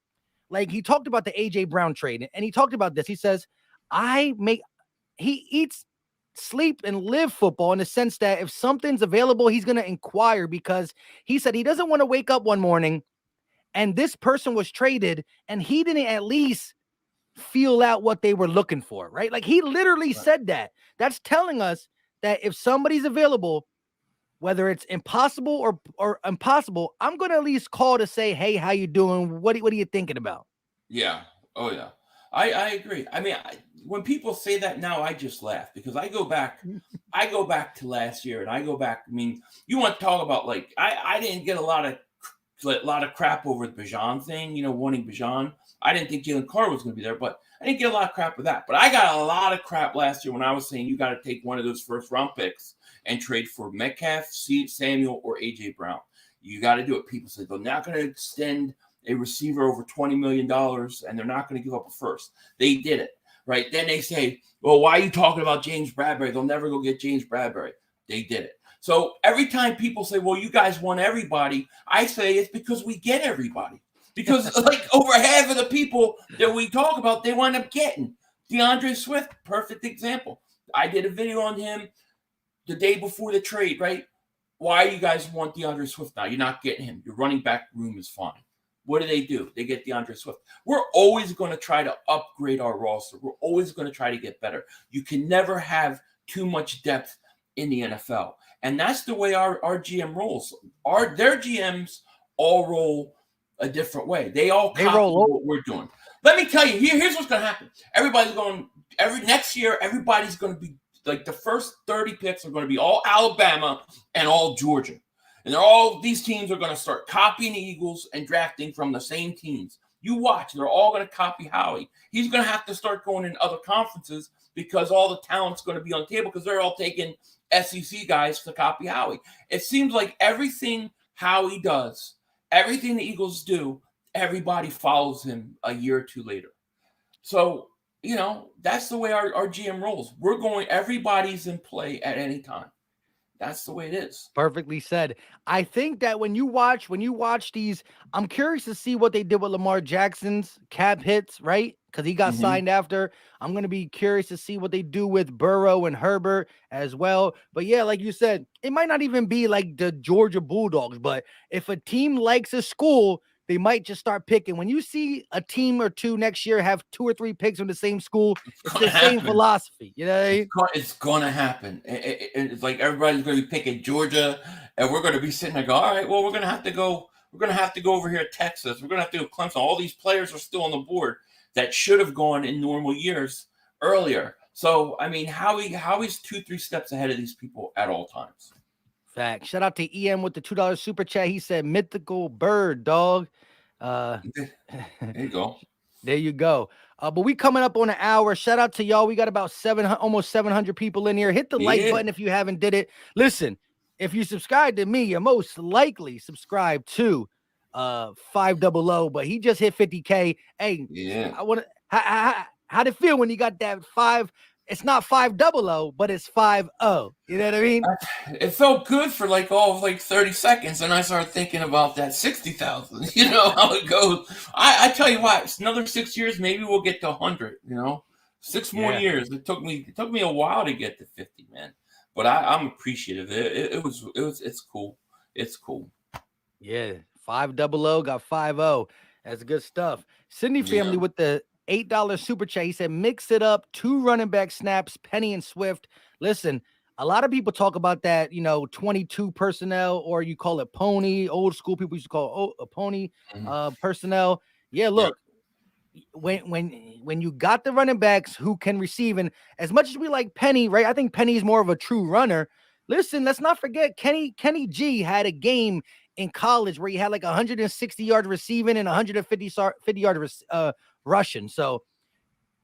he talked about the AJ Brown trade, and he talked about this. He says, he eats, sleep, and live football in the sense that if something's available, he's going to inquire, because he said he doesn't want to wake up one morning and this person was traded and he didn't at least feel out what they were looking for, right? Like he literally said that. That's telling us that if somebody's available, whether it's impossible or impossible, I'm going to at least call to say, hey, how you doing? What are you thinking about? Yeah. Oh, yeah. I agree. I mean, when people say that now, I just laugh, because I go back to last year, and I go back. I mean, you want to talk about, like, I didn't get a lot of crap over the Bijan thing, wanting Bijan. I didn't think Jalen Carter was going to be there, but I didn't get a lot of crap with that. But I got a lot of crap last year when I was saying you got to take one of those first round picks and trade for Metcalf, Samuel, or AJ Brown. You got to do it. People said they're not going to extend a receiver over $20 million, and they're not going to give up a first. They did it, right? Then they say, well, why are you talking about James Bradbury? They'll never go get James Bradbury. They did it. So every time people say, well, you guys want everybody, I say it's because we get everybody. Because like over half of the people that we talk about, they wind up getting. DeAndre Swift, perfect example. I did a video on him the day before the trade, right? Why you guys want DeAndre Swift now? You're not getting him. Your running back room is fine. What do? They get DeAndre Swift. We're always going to try to upgrade our roster. We're always going to try to get better. You can never have too much depth in the NFL. And that's the way our GM rolls. Their GMs all roll a different way. They all copy what we're doing. Let me tell you, here's what's going to happen. Next year, everybody's going to be like, the first 30 picks are going to be all Alabama and all Georgia. And these teams are going to start copying the Eagles and drafting from the same teams. You watch, they're all going to copy Howie. He's going to have to start going in other conferences because all the talent's going to be on the table, because they're all taking SEC guys to copy Howie. It seems like everything Howie does, everything the Eagles do, everybody follows him a year or two later. So, that's the way our GM rolls. Everybody's in play at any time. That's the way it is. Perfectly said. I think that when you watch these, I'm curious to see what they did with Lamar Jackson's cap hits, right? Because he got signed after. I'm going to be curious to see what they do with Burrow and Herbert as well. But yeah, like you said, it might not even be like the Georgia Bulldogs, but if a team likes a school, they might just start picking. When you see a team or two next year have 2 or 3 picks from the same school, it's the same philosophy. You know, it's going to happen. It's like everybody's going to be picking Georgia, and we're going to be sitting there going, all right, well, we're going to have to go over here to Texas. We're going to have to go Clemson. All these players are still on the board that should have gone in normal years earlier. So, I mean, Howie's 2-3 steps ahead of these people at all times. Fact. Shout out to EM with the $2 super chat. He said, mythical bird, dog. There you go. There you go. But we coming up on an hour. Shout out to y'all. We got about almost 700 people in here. Hit the like button if you haven't did it. Listen, if you subscribe to me, you're most likely subscribed to 500. But he just hit 50K. Hey, How'd it feel when you got that 5? It's not 500, but it's 50. You know what I mean? It felt good for like 30 seconds, and I started thinking about that 60,000. You know how it goes. I tell you what, it's another 6 years, maybe we'll get to 100. You know, 6 more Yeah. years. It took me a while to get to 50, man. But I'm appreciative. It's cool. It's cool. Yeah, 500 got 50. That's good stuff. Sydney family Yeah. with the $8 super chat. He said, mix it up. 2 running back snaps, Penny and Swift. Listen, a lot of people talk about that, 22 personnel, or you call it pony. Old school people used to call it a pony personnel. Yeah, look, when you got the running backs who can receive, and as much as we like Penny, right? I think Penny's more of a true runner. Listen, let's not forget Kenny G had a game in college where he had like 160 yards receiving and 150 yards rushing. So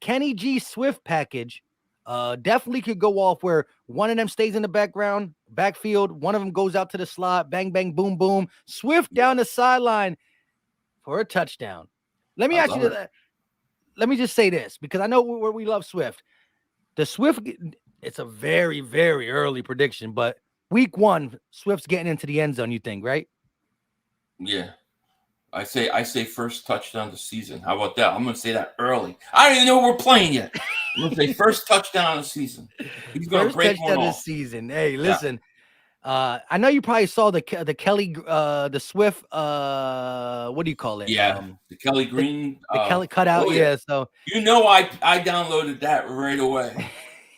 Kenny G Swift package definitely could go off where one of them stays in the backfield, one of them goes out to the slot, bang, bang, boom, boom. Swift down the sideline for a touchdown. Let me ask you that. Let me just say this, because I know we love Swift. The Swift, it's a very, very early prediction, but week 1, Swift's getting into the end zone, you think, right? Yeah. I say first touchdown of the season. How about that? I'm going to say that early. I don't even know we're playing yet. I'm going to say first touchdown of the season. He's going to break one off. First touchdown of the season. Hey, listen. Yeah. I know you probably saw the Kelly, the Swift, what do you call it? Yeah, the Kelly Green. The Kelly cutout. Yeah. So I downloaded that right away.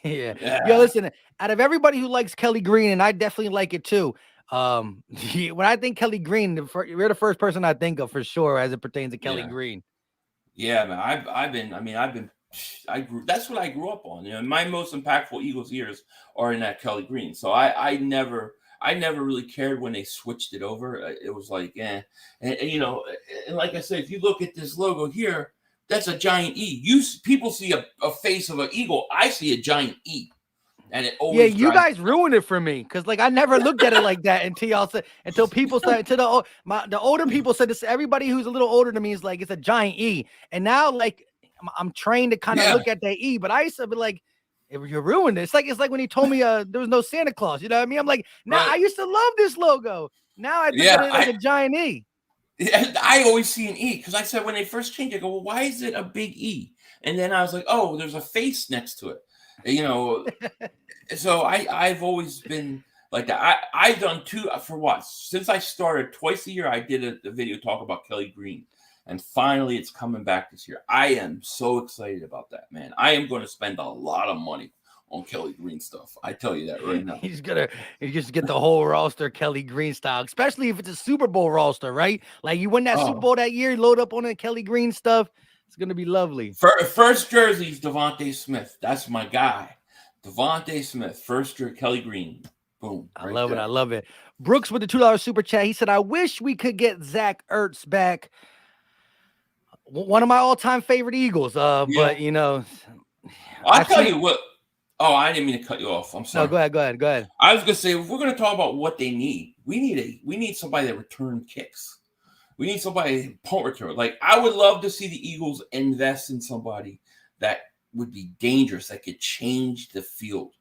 Yeah. Yo, listen, out of everybody who likes Kelly Green, and I definitely like it too. When I think Kelly Green, you're the first person I think of for sure as it pertains to Kelly Green. Yeah, man. That's what I grew up on. My most impactful Eagles years are in that Kelly Green. So I never really cared when they switched it over. It was like, and like I said, if you look at this logo here, that's a giant E. People see a face of an eagle. I see a giant E. And it always you guys ruined it for me, because like I never looked at it like that until people said the older people said this. Everybody who's a little older than me is like, it's a giant E, and now like I'm trained to kind of look at that E, but I used to be like, you ruined it. It's like when he told me there was no Santa Claus. You know what I mean? I'm like, I used to love this logo. Now I look at it like a giant E. I always see an E, because I said when they first changed it, I go, well, why is it a big E? And then I was like, oh, there's a face next to it. So I've always been like that. I've done 2 for what? Since I started twice a year, I did a video talk about Kelly Green. And finally, it's coming back this year. I am so excited about that, man. I am going to spend a lot of money on Kelly Green stuff. I tell you that right now. He's just get the whole roster Kelly Green style, especially if it's a Super Bowl roster, right? Like you win that Super Bowl that year, load up on the Kelly Green stuff. It's going to be lovely. First jersey's Devontae Smith. That's my guy. Devontae Smith, first year Kelly Green. Boom. I love it. I love it. Brooks with the $2 super chat. He said, I wish we could get Zach Ertz back. One of my all-time favorite Eagles. But I'll tell you what. Oh, I didn't mean to cut you off. I'm sorry. No, go ahead. I was gonna say, if we're gonna talk about what they need, we need somebody that return kicks. We need somebody punt return. Like I would love to see the Eagles invest in somebody that would be dangerous, that could change the field.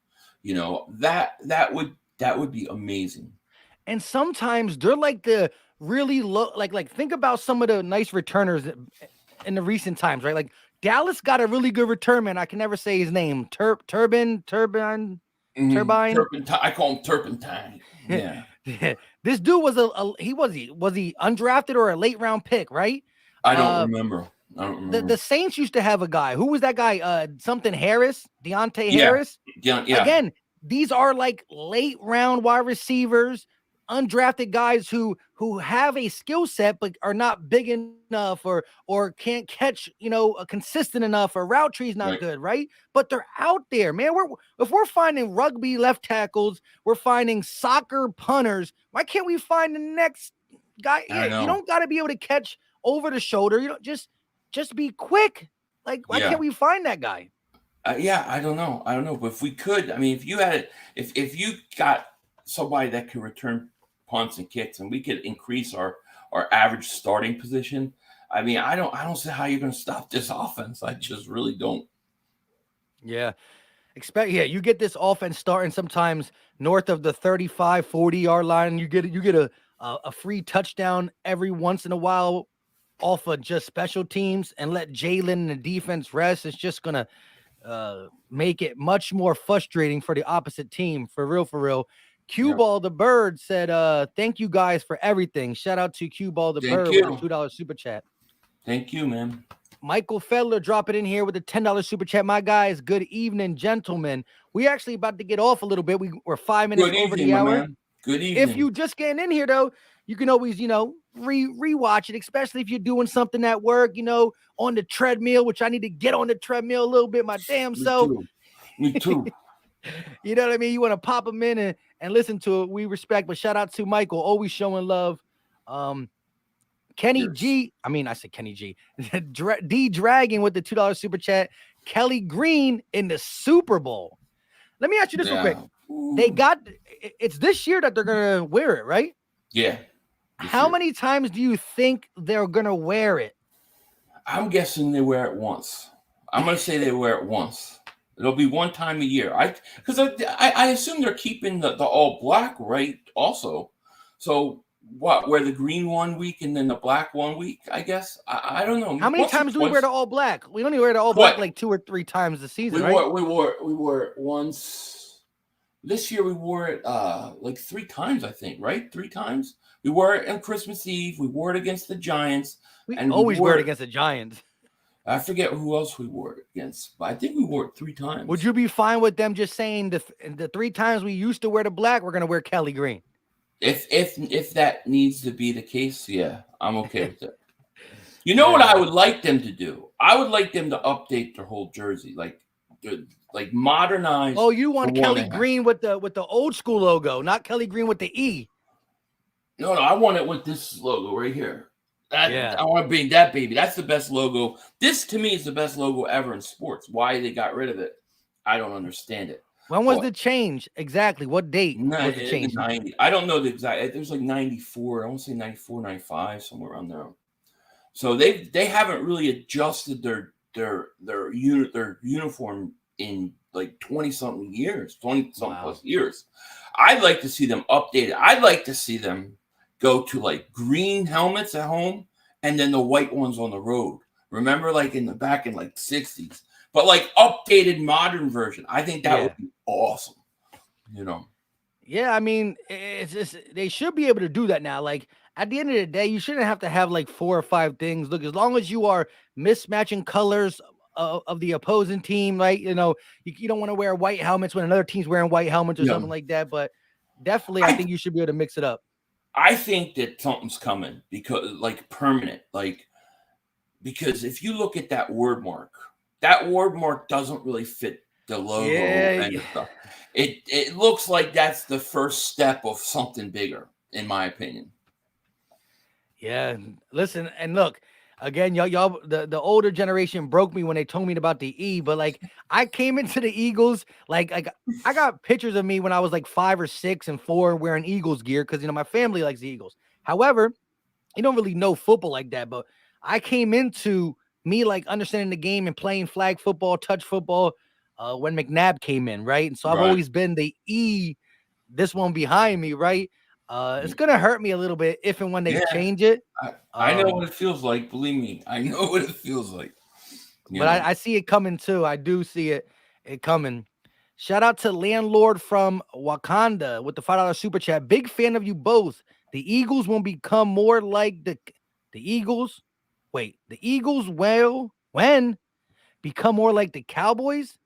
That would be amazing. And sometimes they're like the really low, like think about some of the nice returners in the recent times, right? Like Dallas got a really good return man. I can never say his name. Turbine. I call him Turpentine. Yeah. This dude was was he undrafted or a late round pick, right? I don't remember. The Saints used to have a guy. Who was that guy? Something Harris, Deontay Harris. Yeah. Again, these are like late round wide receivers, undrafted guys who have a skill set but are not big enough or can't catch, consistent enough, or route tree's not good, right? But they're out there, man. If we're finding rugby left tackles, we're finding soccer punters. Why can't we find the next guy? You don't got to be able to catch over the shoulder. Just be quick. Like, why can't we find that guy? I don't know. But if we could, I mean, if you got somebody that could return punts and kicks, and we could increase our average starting position, I mean, I don't see how you're going to stop this offense. I just really don't. Yeah. You get this offense starting sometimes north of the 35, 40-yard line. You get a free touchdown every once in a while off of just special teams and let Jalen and the defense rest. It's just going to make it much more frustrating for the opposite team. For real. Cue Ball the Bird said, thank you guys for everything. Shout out to Cue Ball the Bird with a $2 super chat. Thank you, man. Michael Fedler dropping in here with a $10 super chat. My guys, good evening, gentlemen. We actually about to get off a little bit. We're 5 minutes over the hour. Man. Good evening. If you just getting in here, though, you can always, rewatch it, especially if you're doing something at work, on the treadmill, which I need to get on the treadmill a little bit, my damn self. Me too. You know what I mean? You want to pop them in and listen to it. We respect, but shout out to Michael, always showing love. Kenny G. I said Kenny G. D Dragon with the $2 super chat. Kelly Green in the Super Bowl. Let me ask you this real quick. It's this year that they're going to wear it, right? Yeah. How many times do you think they're going to wear it? I'm guessing they wear it once. I'm going to say they wear it once. It'll be one time a year. Because I assume they're keeping the all black, right? Also. So what, wear the green 1 week and then the black 1 week, I guess? I don't know. How many times do we wear the all black? We only wear the all black like 2 or 3 times a season, right? We wore it once. This year we wore it like 3 times, I think, right? 3 times. We wore it on Christmas Eve. We wore it against the Giants. We always wear it against the Giants. I forget who else we wore it against, but I think we wore it 3 times. Would you be fine with them just saying the 3 times we used to wear the black, we're going to wear Kelly Green? If that needs to be the case, yeah, I'm okay with it. You know what I would like them to do? I would like them to update their whole jersey, like modernize. Oh, you want Kelly Green with the old school logo, not Kelly Green with the E. No, I want it with this logo right here. I want to bring that baby. That's the best logo. This to me is the best logo ever in sports. Why they got rid of it, I don't understand it. When was the change exactly? What date was the change? 90. I don't know the exact. It was like 94. I want to say 94, 95, somewhere around there. So they haven't really adjusted their uniform in like 20-something years, 20-something plus years. I'd like to see them updated. I'd like to see them go to like green helmets at home and then the white ones on the road. Remember, like in the back in like 60s. But like updated modern version. I think that would be awesome. Yeah, I mean, it's just they should be able to do that now. Like at the end of the day, you shouldn't have to have like 4 or 5 things. Look, as long as you are mismatching colors of the opposing team, right? You don't want to wear white helmets when another team's wearing white helmets or something like that. But definitely, I think you should be able to mix it up. I think that something's coming because like permanent, because if you look at that word mark doesn't really fit the logo and the stuff. It looks like that's the first step of something bigger, in my opinion. Yeah, listen and look. Again, y'all, the older generation broke me when they told me about the E, but like I came into the Eagles, like I got pictures of me when I was like 5 or 6 and 4 wearing Eagles gear because my family likes the Eagles. However, you don't really know football like that, but I came into me like understanding the game and playing flag football, touch football when McNabb came in, right? And so I've always been the E, this one behind me, right? It's gonna hurt me a little bit if and when they change it. I know what it feels like. Believe me, I know what it feels like. But I see it coming too. I do see it coming. Shout out to Landlord from Wakanda with the $5 super chat. Big fan of you both. The Eagles will become more like the Eagles. Wait, the Eagles when become more like the Cowboys?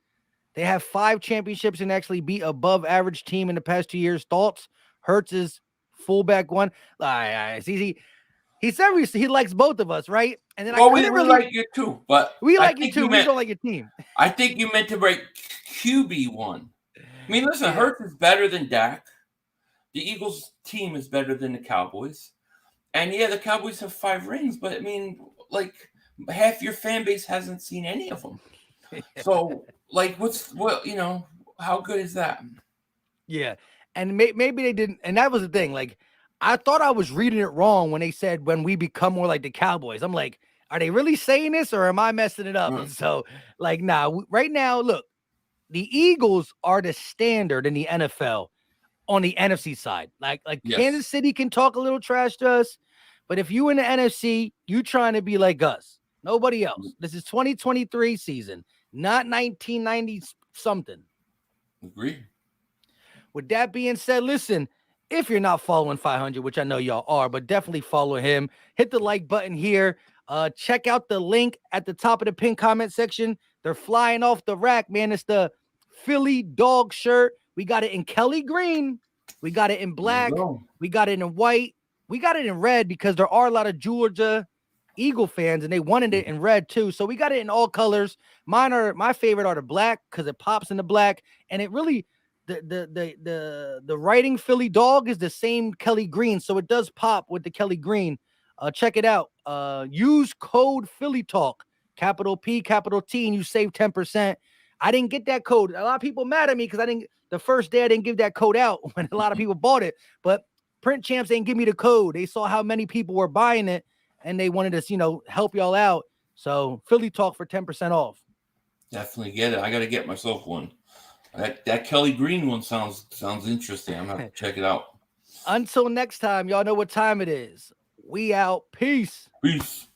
They have 5 championships and actually beat above average team in the past 2 years. Thoughts? Hurts is fullback one. He said he likes both of us, right? And then we like you too, but we like you too. We don't like your team. I think you meant to break QB one. I mean, listen, Hurts is better than Dak. The Eagles team is better than the Cowboys. And the Cowboys have 5 rings, but I mean, like half your fan base hasn't seen any of them. So, like, how good is that? Yeah. And maybe they didn't. And that was the thing. Like, I thought I was reading it wrong when they said when we become more like the Cowboys. I'm like, are they really saying this or am I messing it up? Right. And so, like, nah, right now, look, the Eagles are the standard in the NFL on the NFC side. Like Yes. Kansas City can talk a little trash to us, but if you in the NFC, you trying to be like us. Nobody else. This is 2023 season, not 1990 something. Agree. With that being said, listen, if you're not following 500, which I know y'all are, but definitely follow him. Hit the like button here. Check out the link at the top of the pinned comment section. They're flying off the rack, man. It's the Philly dog shirt. We got it in Kelly green. We got it in black. We got it in white. We got it in red because there are a lot of Georgia Eagle fans and they wanted it in red too. So we got it in all colors. My favorite are the black because it pops in the black and it really the writing Philly dog is the same Kelly green. So it does pop with the Kelly green. Check it out. Use code Philly Talk, capital P, capital T, and you save 10%. I didn't get that code. A lot of people mad at me because the first day I didn't give that code out when a lot of people bought it. But Print Champs didn't give me the code. They saw how many people were buying it and they wanted to, help y'all out. So Philly Talk for 10% off. Definitely get it. I got to get myself one. That Kelly Green one sounds interesting. I'm gonna have to check it out. Until next time, y'all know what time it is. We out. Peace. Peace.